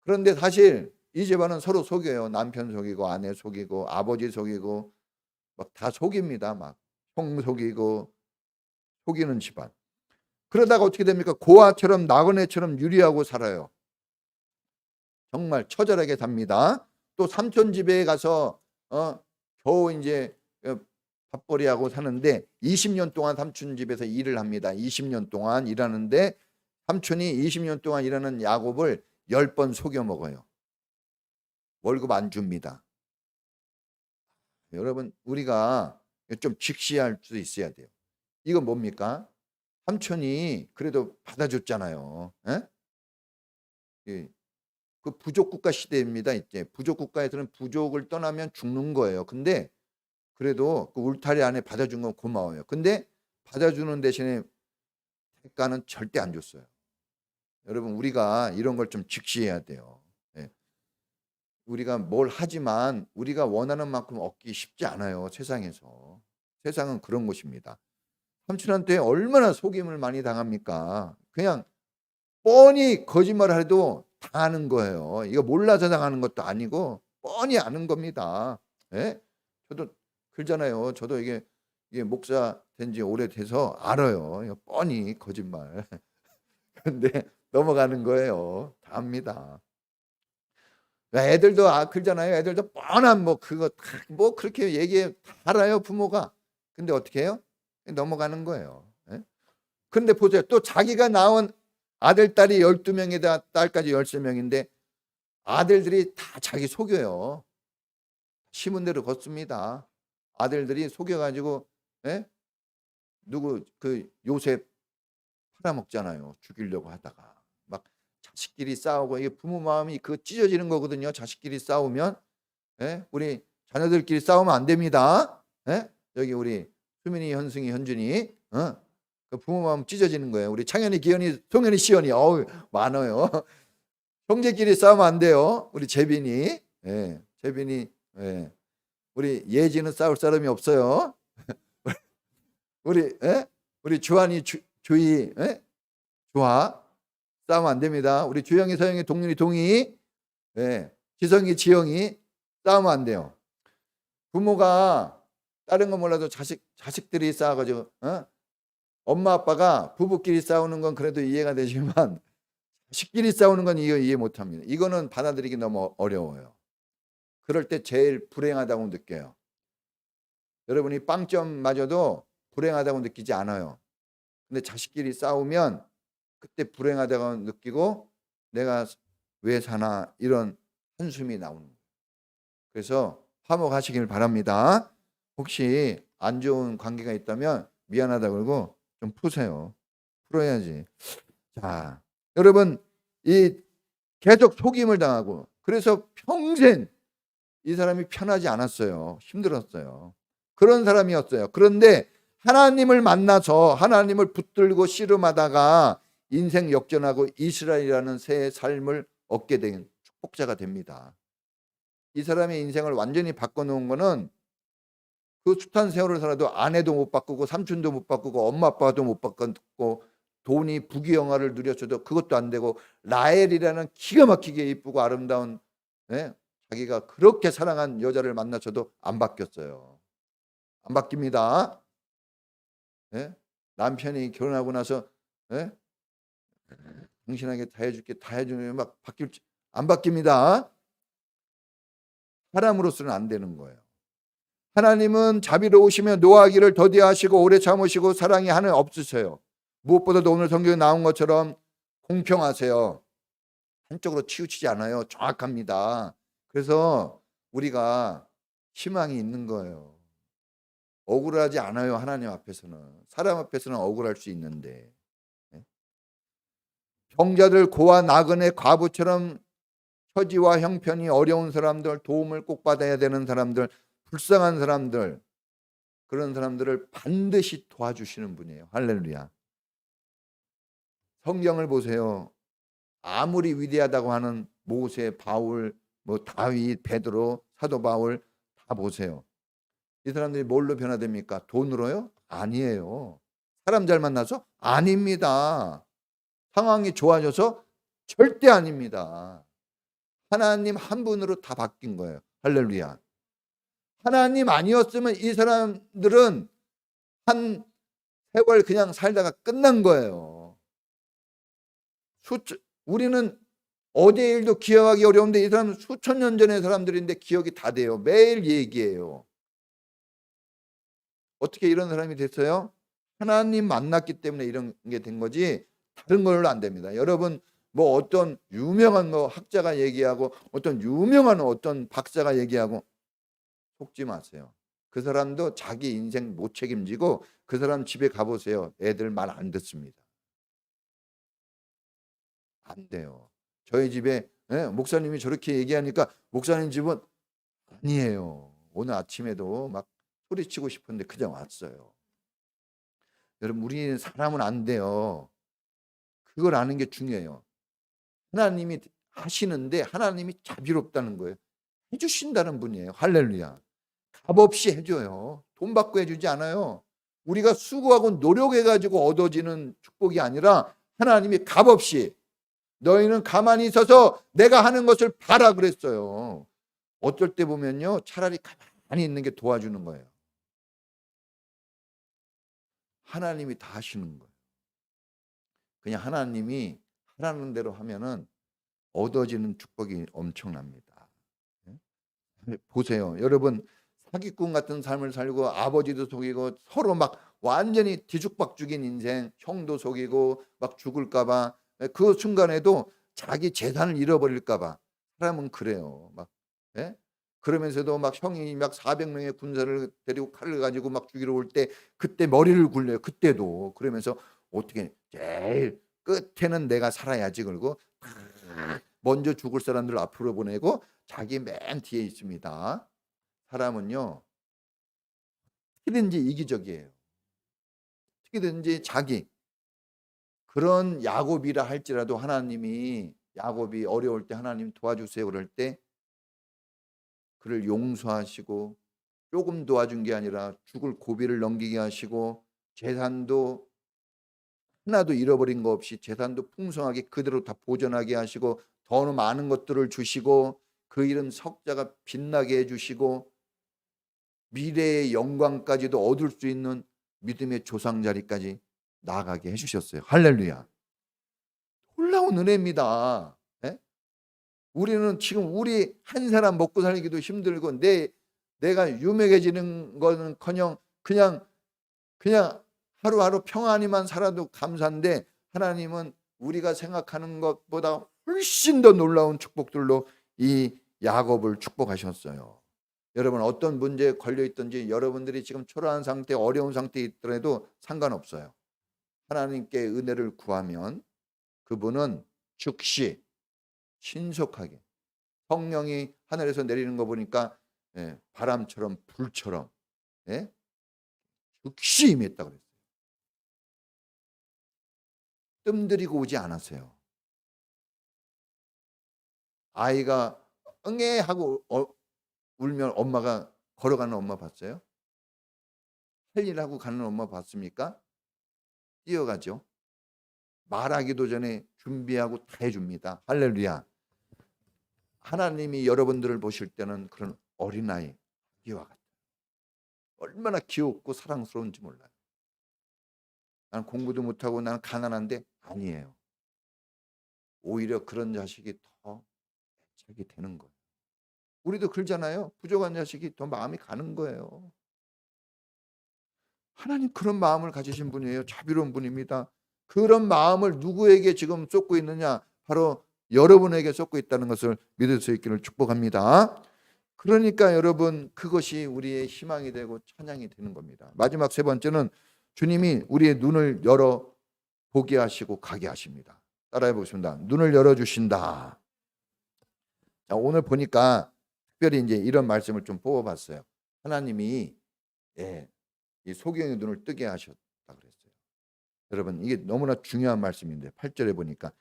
그런데 사실 이 집안은 서로 속여요. 남편 속이고 아내 속이고 아버지 속이고 막 다 속입니다. 막 형 속이고 속이는 집안. 그러다가 어떻게 됩니까? 고아처럼 나그네처럼 유리하고 살아요. 정말 처절하게 삽니다. 또 삼촌 집에 가서 겨우 이제 밥벌이하고 사는데 20년 동안 삼촌 집에서 일을 합니다. 20년 동안 일하는데 삼촌이 20년 동안 일하는 야곱을 10번 속여 먹어요. 월급 안 줍니다. 여러분, 우리가 좀 직시할 수 있어야 돼요. 이건 뭡니까? 삼촌이 그래도 받아줬잖아요. 에? 그 부족 국가 시대입니다. 이제 부족 국가에서는 부족을 떠나면 죽는 거예요. 근데 그래도 그 울타리 안에 받아준 건 고마워요. 근데 받아주는 대신에 대가는 절대 안 줬어요. 여러분, 우리가 이런 걸 좀 직시해야 돼요. 예. 우리가 뭘 하지만 우리가 원하는 만큼 얻기 쉽지 않아요. 세상에서. 세상은 그런 곳입니다. 삼촌한테 얼마나 속임을 많이 당합니까? 그냥 뻔히 거짓말을 해도 당하는 거예요. 이거 몰라서 당하는 것도 아니고 뻔히 아는 겁니다. 예? 저도 그러잖아요. 저도 이게 목사 된 지 오래돼서 알아요. 이거 뻔히 거짓말. 근데 넘어가는 거예요. 다 압니다. 애들도 그러잖아요. 애들도 뻔한 뭐 그거 뭐 그렇게 얘기해 알아요. 부모가. 근데 어떻게 해요? 넘어가는 거예요. 예? 근데 보세요. 또 자기가 낳은 아들, 딸이 12명이다. 딸까지 13명인데 아들들이 다 자기 속여요. 심은 대로 걷습니다. 아들들이 속여가지고 누구 그 요셉 팔아먹잖아요. 죽이려고 하다가 막 자식끼리 싸우고 이게 부모 마음이 그 찢어지는 거거든요. 자식끼리 싸우면 우리 자녀들끼리 싸우면 안 됩니다. 여기 우리 수민이, 현승이, 현준이 그 부모 마음 찢어지는 거예요. 우리 창현이, 기현이, 송현이, 시연이 많아요. 형제끼리 싸우면 안 돼요. 우리 재빈이, 재빈이, 우리 예지는 싸울 사람이 없어요. 우리 주한이, 주희, 주하 싸우면 안 됩니다. 우리 주영이, 서영이, 동윤이, 동희, 지성이, 지영이 싸우면 안 돼요. 부모가 다른 건 몰라도 자식들이 싸워가지고 엄마 아빠가 부부끼리 싸우는 건 그래도 이해가 되지만 자식끼리 싸우는 건 이해 못합니다. 이거는 받아들이기 너무 어려워요. 그럴 때 제일 불행하다고 느껴요. 여러분이 빵점 맞아도 불행하다고 느끼지 않아요. 근데 자식끼리 싸우면 그때 불행하다고 느끼고 내가 왜 사나 이런 한숨이 나오는 거예요. 그래서 화목하시길 바랍니다. 혹시 안 좋은 관계가 있다면 미안하다 그러고 좀 푸세요. 풀어야지. 자, 여러분 계속 속임을 당하고 그래서 평생 이 사람이 편하지 않았어요. 힘들었어요. 그런 사람이었어요. 그런데 하나님을 만나서 하나님을 붙들고 씨름하다가 인생 역전하고 이스라엘이라는 새 삶을 얻게 된 축복자가 됩니다. 이 사람의 인생을 완전히 바꿔놓은 거는 그 숱한 세월을 살아도 아내도 못 바꾸고 삼촌도 못 바꾸고 엄마 아빠도 못 바꾸고 돈이 부귀영화를 누렸어도 그것도 안 되고 라헬이라는 기가 막히게 이쁘고 아름다운 자기가 그렇게 사랑한 여자를 만나서도 안 바뀌었어요. 안 바뀝니다. 남편이 결혼하고 나서 당신에게 다 해줄게 다 해주면 막 바뀔지 안 바뀝니다. 사람으로서는 안 되는 거예요. 하나님은 자비로우시며 노하기를 더디하시고 오래 참으시고 사랑이 하늘 없으세요. 무엇보다도 오늘 성경에 나온 것처럼 공평하세요. 한쪽으로 치우치지 않아요. 정확합니다. 그래서 우리가 희망이 있는 거예요. 억울하지 않아요. 하나님 앞에서는. 사람 앞에서는 억울할 수 있는데. 병자들, 고아, 나그네, 과부처럼 처지와 형편이 어려운 사람들, 도움을 꼭 받아야 되는 사람들, 불쌍한 사람들, 그런 사람들을 반드시 도와주시는 분이에요. 할렐루야. 성경을 보세요. 아무리 위대하다고 하는 모세, 바울, 뭐 다윗, 베드로, 사도 바울 다 보세요. 이 사람들이 뭘로 변화됩니까? 돈으로요? 아니에요. 사람 잘 만나서? 아닙니다. 상황이 좋아져서 절대 아닙니다. 하나님 한 분으로 다 바뀐 거예요. 할렐루야. 하나님 아니었으면 이 사람들은 한 세월 그냥 살다가 끝난 거예요. 우리는 어제 일도 기억하기 어려운데 이 사람은 수천 년 전의 사람들인데 기억이 다 돼요. 매일 얘기해요. 어떻게 이런 사람이 됐어요? 하나님 만났기 때문에 이런 게 된 거지 다른 걸로 안 됩니다. 여러분 뭐 어떤 유명한 뭐 학자가 얘기하고 어떤 유명한 어떤 박사가 얘기하고 속지 마세요. 그 사람도 자기 인생 못 책임지고 그 사람 집에 가보세요. 애들 말 안 듣습니다. 안 돼요. 저희 집에 목사님이 저렇게 얘기하니까 목사님 집은 아니에요. 오늘 아침에도 막 소리치고 싶은데 그냥 왔어요. 여러분 우리 사람은 안 돼요. 그걸 아는 게 중요해요. 하나님이 하시는데 하나님이 자비롭다는 거예요. 해주신다는 분이에요. 할렐루야. 값없이 해줘요. 돈 받고 해주지 않아요. 우리가 수고하고 노력해가지고 얻어지는 축복이 아니라 하나님이 값없이 너희는 가만히 있어서 내가 하는 것을 봐라 그랬어요. 어떨 때 보면요 차라리 가만히 있는 게 도와주는 거예요. 하나님이 다 하시는 거예요. 그냥 하나님이 하라는 대로 하면은 얻어지는 축복이 엄청납니다. 보세요. 여러분 사기꾼 같은 삶을 살고 아버지도 속이고 서로 막 완전히 뒤죽박죽인 인생, 형도 속이고 막 죽을까 봐 그 순간에도 자기 재산을 잃어버릴까 봐 사람은 그래요. 막 그러면서도 막 형이 막 400명의 군사를 데리고 칼을 가지고 막 죽이러 올 때 그때 머리를 굴려요. 그때도 그러면서 어떻게 제일 끝에는 내가 살아야지 그러고 먼저 죽을 사람들 앞으로 보내고 자기 맨 뒤에 있습니다. 사람은요 어떻게든지 이기적이에요. 어떻게든지 자기 그런 야곱이라 할지라도 하나님이 야곱이 어려울 때 하나님 도와주세요 그럴 때 그를 용서하시고 조금 도와준 게 아니라 죽을 고비를 넘기게 하시고 재산도 하나도 잃어버린 거 없이 재산도 풍성하게 그대로 다 보존하게 하시고 더 많은 것들을 주시고 그 이름 석자가 빛나게 해주시고 미래의 영광까지도 얻을 수 있는 믿음의 조상 자리까지 나아가게 해주셨어요. 할렐루야. 놀라운 은혜입니다. 우리는 지금 우리 한 사람 먹고 살기도 힘들고 내가 유명해지는 거는커녕 그냥 하루하루 평안히만 살아도 감사한데 하나님은 우리가 생각하는 것보다 훨씬 더 놀라운 축복들로 이 야곱을 축복하셨어요. 여러분 어떤 문제에 걸려 있든지 여러분들이 지금 초라한 상태, 어려운 상태에 있더라도 상관없어요. 하나님께 은혜를 구하면 그분은 즉시 신속하게 성령이 하늘에서 내리는 거 보니까 바람처럼 불처럼 즉시 임했다고 그랬어요. 뜸들이고 오지 않았어요. 아이가 응애 하고 울면 엄마가 걸어가는 엄마 봤어요? 할 일 하고 가는 엄마 봤습니까? 뛰어가죠. 말하기도 전에 준비하고 다 해줍니다. 할렐루야. 하나님이 여러분들을 보실 때는 그런 어린아이 아기와 같아요. 얼마나 귀엽고 사랑스러운지 몰라요. 나는 공부도 못하고 나는 가난한데 아니에요. 오히려 그런 자식이 더 애착이 되는 거예요. 우리도 그러잖아요. 부족한 자식이 더 마음이 가는 거예요. 하나님 그런 마음을 가지신 분이에요. 자비로운 분입니다. 그런 마음을 누구에게 지금 쏟고 있느냐? 바로 여러분에게 쏟고 있다는 것을 믿을 수 있기를 축복합니다. 그러니까 여러분 그것이 우리의 희망이 되고 찬양이 되는 겁니다. 마지막 세 번째는 주님이 우리의 눈을 열어 보게 하시고 가게 하십니다. 따라해 보겠습니다. 눈을 열어주신다. 자, 오늘 보니까 특별히 이제 이런 말씀을 좀 뽑아봤어요. 하나님이 이 소경의 눈을 뜨게 하셨다 그랬어요. 여러분 이게 너무나 중요한 말씀인데 8절에 보니까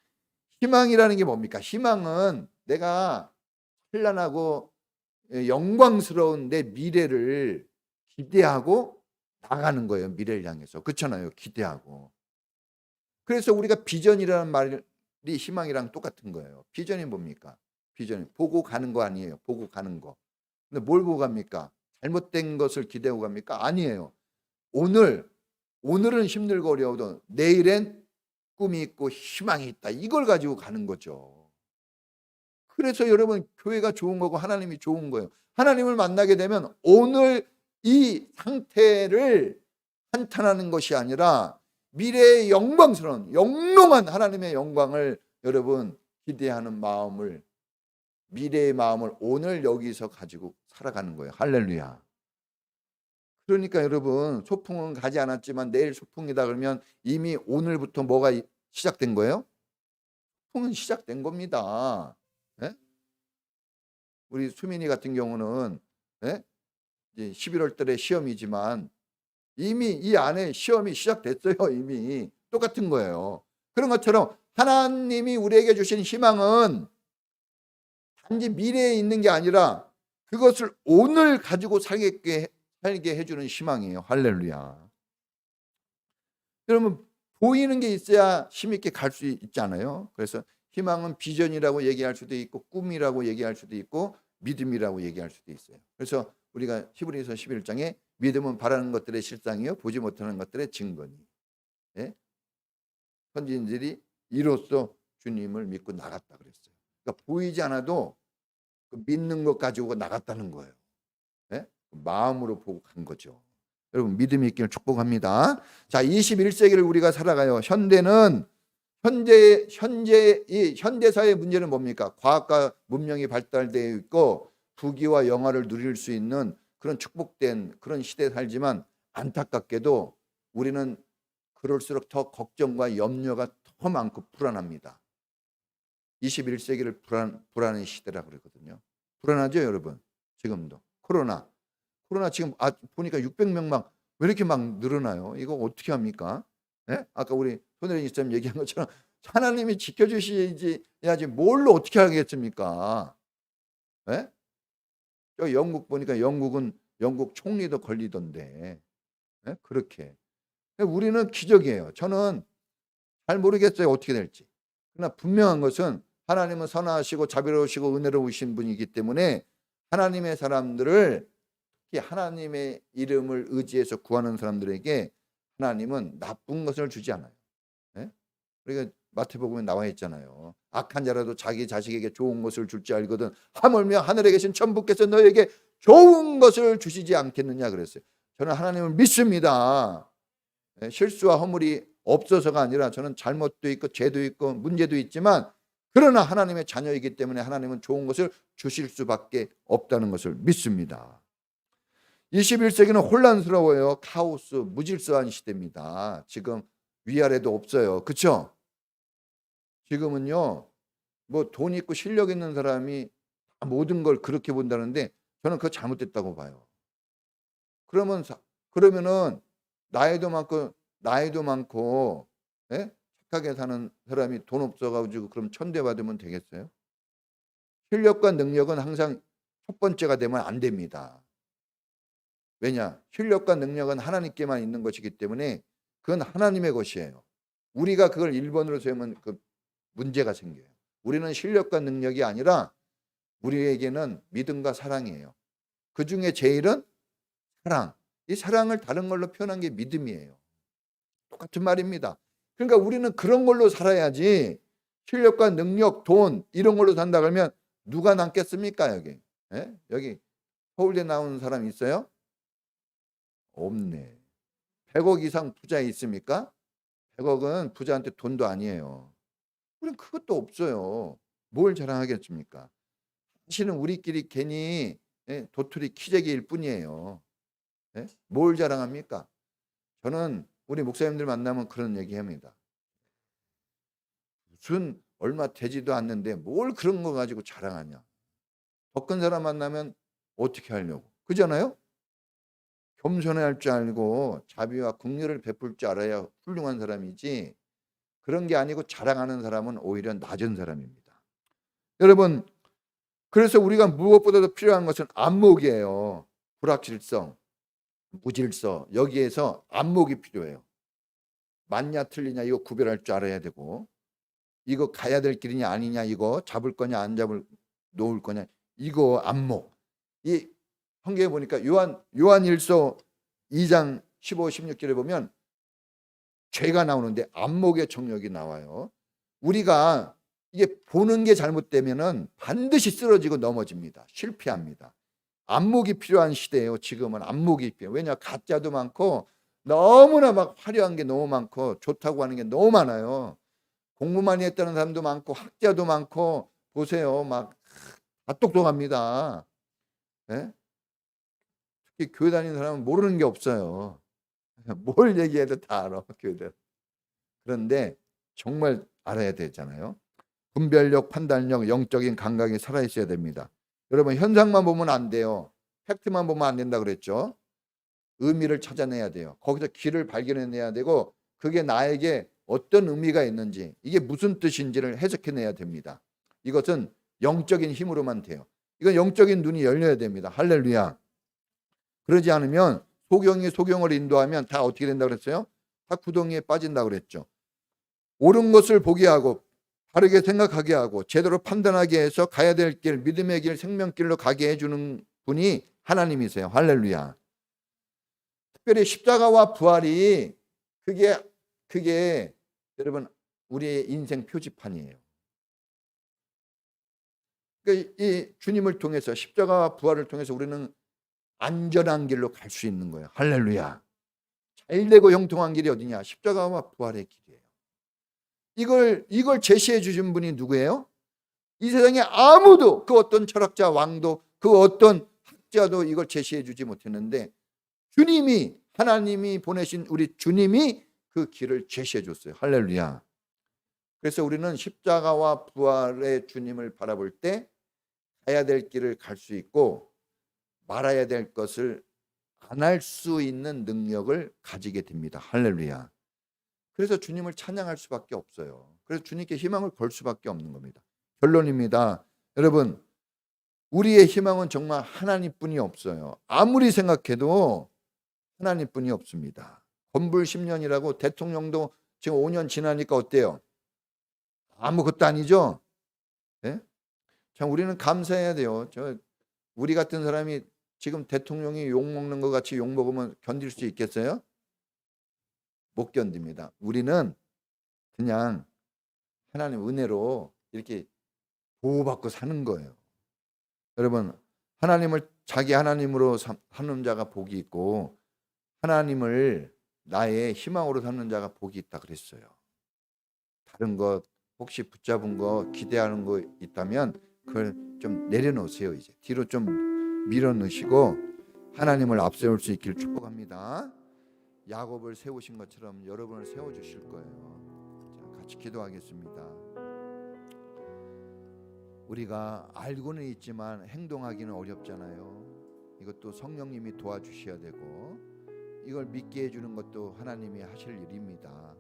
희망이라는 게 뭡니까? 희망은 내가 찬란하고 영광스러운 내 미래를 기대하고 나가는 거예요. 미래를 향해서. 그렇잖아요. 기대하고. 그래서 우리가 비전이라는 말이 희망이랑 똑같은 거예요. 비전이 뭡니까? 비전이 보고 가는 거 아니에요. 보고 가는 거. 근데 뭘 보고 갑니까? 잘못된 것을 기대하고 갑니까? 아니에요. 오늘은 힘들고 어려워도 내일엔 꿈이 있고 희망이 있다. 이걸 가지고 가는 거죠. 그래서 여러분 교회가 좋은 거고 하나님이 좋은 거예요. 하나님을 만나게 되면 오늘 이 상태를 한탄하는 것이 아니라 미래의 영광스러운 영롱한 하나님의 영광을 여러분 기대하는 마음을, 미래의 마음을 오늘 여기서 가지고 살아가는 거예요. 할렐루야. 그러니까 여러분 소풍은 가지 않았지만 내일 소풍이다 그러면 이미 오늘부터 뭐가 시작된 거예요? 소풍은 시작된 겁니다. 예? 우리 수민이 같은 경우는 예? 이제 11월 달에 시험이지만 이미 이 안에 시험이 시작됐어요. 이미 똑같은 거예요. 그런 것처럼 하나님이 우리에게 주신 희망은 단지 미래에 있는 게 아니라 그것을 오늘 가지고 살게 해주는 희망이에요. 할렐루야. 여러분 보이는 게 있어야 힘있게 갈 수 있잖아요. 그래서 희망은 비전이라고 얘기할 수도 있고 꿈이라고 얘기할 수도 있고 믿음이라고 얘기할 수도 있어요. 그래서 우리가 히브리서 11장에 믿음은 바라는 것들의 실상이요 보지 못하는 것들의 증거니. 예? 선지자들이 이로써 주님을 믿고 나갔다 그랬어요. 그러니까 보이지 않아도 그 믿는 것 가지고 나갔다는 거예요. 예? 마음으로 보고 간 거죠. 여러분 믿음이 있기를 축복합니다. 자, 21세기를 우리가 살아가요. 이 현대사의 문제는 뭡니까? 과학과 문명이 발달되어 있고 부귀와 영화를 누릴 수 있는 그런 축복된 그런 시대에 살지만 안타깝게도 우리는 그럴수록 더 걱정과 염려가 더 많고 불안합니다. 21세기를 불안의 시대라 그러거든요. 불안하죠, 여러분? 지금도 코로나 지금 보니까 600명만 왜 이렇게 막 늘어나요? 이거 어떻게 합니까? 예? 아까 우리 손혜린 집사님 얘기한 것처럼 하나님이 지켜주셔야지 뭘로 어떻게 하겠습니까? 예? 저 영국 보니까 영국 총리도 걸리던데. 예? 그렇게. 우리는 기적이에요. 저는 잘 모르겠어요. 어떻게 될지. 그러나 분명한 것은 하나님은 선하시고 자비로우시고 은혜로우신 분이기 때문에 하나님의 사람들을, 특히 하나님의 이름을 의지해서 구하는 사람들에게 하나님은 나쁜 것을 주지 않아요. 예? 우리가 마태복음에 나와 있잖아요. 악한 자라도 자기 자식에게 좋은 것을 줄지 알거든 하물며 하늘에 계신 천부께서 너에게 좋은 것을 주시지 않겠느냐 그랬어요. 저는 하나님을 믿습니다. 예? 실수와 허물이 없어서가 아니라 저는 잘못도 있고 죄도 있고 문제도 있지만 그러나 하나님의 자녀이기 때문에 하나님은 좋은 것을 주실 수밖에 없다는 것을 믿습니다. 21세기는 혼란스러워요. 카오스, 무질서한 시대입니다. 지금 위아래도 없어요. 그렇죠? 지금은요. 뭐 돈 있고 실력 있는 사람이 모든 걸 그렇게 본다는데 저는 그거 잘못됐다고 봐요. 그러면은 나이도 많고 예? 착하게 사는 사람이 돈 없어가지고 그럼 천대받으면 되겠어요? 실력과 능력은 항상 첫 번째가 되면 안 됩니다. 왜냐? 실력과 능력은 하나님께만 있는 것이기 때문에 그건 하나님의 것이에요. 우리가 그걸 1번으로 세우면 그 문제가 생겨요. 우리는 실력과 능력이 아니라 우리에게는 믿음과 사랑이에요. 그 중에 제일은 사랑. 이 사랑을 다른 걸로 표현한 게 믿음이에요. 똑같은 말입니다. 그러니까 우리는 그런 걸로 살아야지 실력과 능력, 돈 이런 걸로 산다 그러면 누가 남겠습니까? 여기. 예? 여기 서울대 나온 사람 있어요? 없네. 100억 이상 부자 있습니까? 100억은 부자한테 돈도 아니에요. 우리는 그것도 없어요. 뭘 자랑하겠습니까? 사실은 우리끼리 괜히 도토리 키재기일 뿐이에요. 뭘 자랑합니까? 저는 우리 목사님들 만나면 그런 얘기합니다. 무슨 얼마 되지도 않는데 뭘 그런 거 가지고 자랑하냐. 더 큰 사람 만나면 어떻게 하려고. 그잖아요? 겸손해할 줄 알고 자비와 긍휼을 베풀 줄 알아야 훌륭한 사람이지 그런 게 아니고 자랑하는 사람은 오히려 낮은 사람입니다. 여러분, 그래서 우리가 무엇보다도 필요한 것은 안목이에요. 불확실성, 무질서, 여기에서 안목이 필요해요. 맞냐 틀리냐 이거 구별할 줄 알아야 되고, 이거 가야 될 길이냐 아니냐, 이거 잡을 거냐 안 잡을 놓을 거냐, 이거 안목. 이 성경에 보니까 요한일서 2장 15, 16절에 보면 죄가 나오는데 안목의 정력이 나와요. 우리가 이게 보는 게 잘못되면은 반드시 쓰러지고 넘어집니다. 실패합니다. 안목이 필요한 시대예요. 지금은 안목이 필요해요. 왜냐, 가짜도 많고 너무나 막 화려한 게 너무 많고 좋다고 하는 게 너무 많아요. 공부 많이 했다는 사람도 많고 학자도 많고, 보세요, 막 다 똑똑합니다. 네? 특히 교회 다니는 사람은 모르는 게 없어요. 뭘 얘기해도 다 알아, 교회들. 그런데 정말 알아야 되잖아요. 분별력, 판단력, 영적인 감각이 살아있어야 됩니다. 여러분, 현상만 보면 안 돼요. 팩트만 보면 안 된다 그랬죠. 의미를 찾아내야 돼요. 거기서 길을 발견해내야 되고, 그게 나에게 어떤 의미가 있는지, 이게 무슨 뜻인지를 해석해내야 됩니다. 이것은 영적인 힘으로만 돼요. 이건 영적인 눈이 열려야 됩니다. 할렐루야. 그러지 않으면 소경이 소경을 인도하면 다 어떻게 된다고 그랬어요? 다 구덩이에 빠진다고 그랬죠. 옳은 것을 보게 하고 바르게 생각하게 하고 제대로 판단하게 해서 가야 될 길, 믿음의 길, 생명길로 가게 해주는 분이 하나님이세요. 할렐루야. 특별히 십자가와 부활이 그게 여러분 우리의 인생 표지판이에요. 그러니까 이 주님을 통해서, 십자가와 부활을 통해서 우리는 안전한 길로 갈 수 있는 거예요. 할렐루야. 잘되고 형통한 길이 어디냐? 십자가와 부활의 길이에요. 이걸 제시해 주신 분이 누구예요? 이 세상에 아무도, 그 어떤 철학자, 왕도, 그 어떤 학자도 이걸 제시해 주지 못했는데, 주님이, 하나님이 보내신 우리 주님이 그 길을 제시해 줬어요. 할렐루야. 그래서 우리는 십자가와 부활의 주님을 바라볼 때 가야 될 길을 갈 수 있고, 말아야 될 것을 안 할 수 있는 능력을 가지게 됩니다. 할렐루야. 그래서 주님을 찬양할 수밖에 없어요. 그래서 주님께 희망을 걸 수밖에 없는 겁니다. 결론입니다. 여러분, 우리의 희망은 정말 하나님뿐이 없어요. 아무리 생각해도 하나님뿐이 없습니다. 건불 10년이라고 대통령도 지금 5년 지나니까 어때요? 아무것도 아니죠? 네? 참 우리는 감사해야 돼요. 우리 같은 사람이 지금 대통령이 욕먹는 것 같이 욕먹으면 견딜 수 있겠어요? 못 견딥니다. 우리는 그냥 하나님 은혜로 이렇게 보호받고 사는 거예요. 여러분, 하나님을 자기 하나님으로 삼는 자가 복이 있고, 하나님을 나의 희망으로 삼는 자가 복이 있다 그랬어요. 다른 것 혹시 붙잡은 거, 기대하는 거 있다면 그걸 좀 내려놓으세요. 이제 뒤로 좀 밀어넣으시고 하나님을 앞세울 수 있기를 축복합니다. 야곱을 세우신 것처럼 여러분을 세워주실 거예요. 자, 같이 기도하겠습니다. 우리가 알고는 있지만 행동하기는 어렵잖아요. 이것도 성령님이 도와주셔야 되고, 이걸 믿게 해주는 것도 하나님이 하실 일입니다.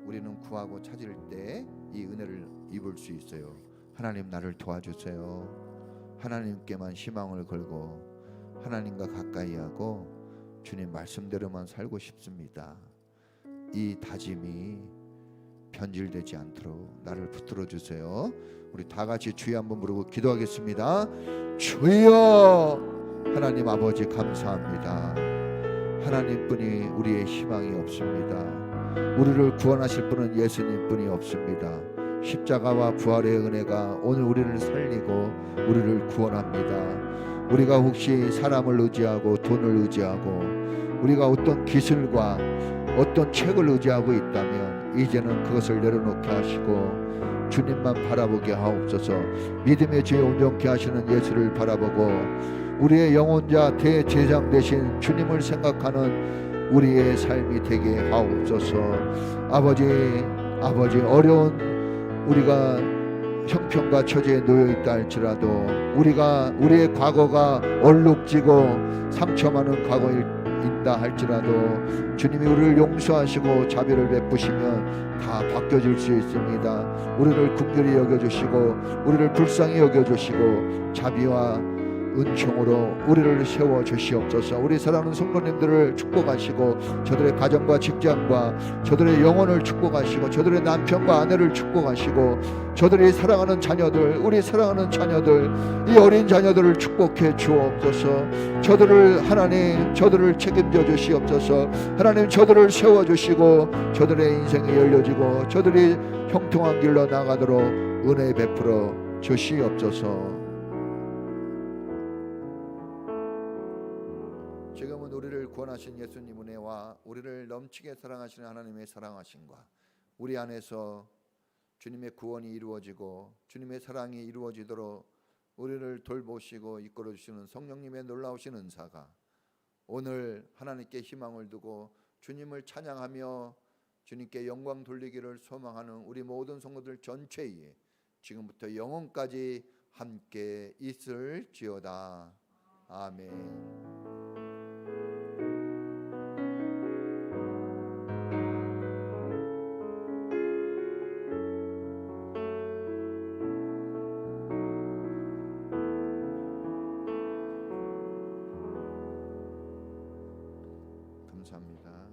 우리는 구하고 찾을 때 이 은혜를 입을 수 있어요. 하나님, 나를 도와주세요. 하나님께만 희망을 걸고 하나님과 가까이 하고 주님 말씀대로만 살고 싶습니다. 이 다짐이 변질되지 않도록 나를 붙들어 주세요. 우리 다 같이 주여 한번 부르고 기도하겠습니다. 주여, 하나님 아버지 감사합니다. 하나님뿐이 우리의 희망이 없습니다. 우리를 구원하실 분은 예수님뿐이 없습니다. 십자가와 부활의 은혜가 오늘 우리를 살리고 우리를 구원합니다. 우리가 혹시 사람을 의지하고 돈을 의지하고 우리가 어떤 기술과 어떤 책을 의지하고 있다면 이제는 그것을 내려놓게 하시고 주님만 바라보게 하옵소서. 믿음의 주에 온전케 하시는 예수를 바라보고 우리의 영혼자 대제사장 되신 주님을 생각하는 우리의 삶이 되게 하옵소서. 아버지 어려운 우리가 형편과 처지에 놓여있다 할지라도 우리의 과거가 얼룩지고 상처 많은 과거이다 할지라도 주님이 우리를 용서하시고 자비를 베푸시면 다 바뀌어질 수 있습니다. 우리를 긍휼히 여겨주시고 우리를 불쌍히 여겨주시고 자비와 은총으로 우리를 세워 주시옵소서. 우리 사랑하는 성도님들을 축복하시고 저들의 가정과 직장과 저들의 영혼을 축복하시고 저들의 남편과 아내를 축복하시고 저들이 사랑하는 자녀들, 우리 사랑하는 자녀들, 이 어린 자녀들을 축복해 주옵소서. 저들을 하나님, 저들을 책임져 주시옵소서. 하나님, 저들을 세워 주시고 저들의 인생이 열려지고 저들이 형통한 길로 나가도록 은혜 베풀어 주시옵소서. 지금은 우리를 구원하신 예수님 은혜와 우리를 넘치게 사랑하시는 하나님의 사랑하심과 우리 안에서 주님의 구원이 이루어지고 주님의 사랑이 이루어지도록 우리를 돌보시고 이끌어 주시는 성령님의 놀라우신 은사가 오늘 하나님께 희망을 두고 주님을 찬양하며 주님께 영광 돌리기를 소망하는 우리 모든 성도들 전체에 지금부터 영원까지 함께 있을지어다. 아멘. 감사합니다.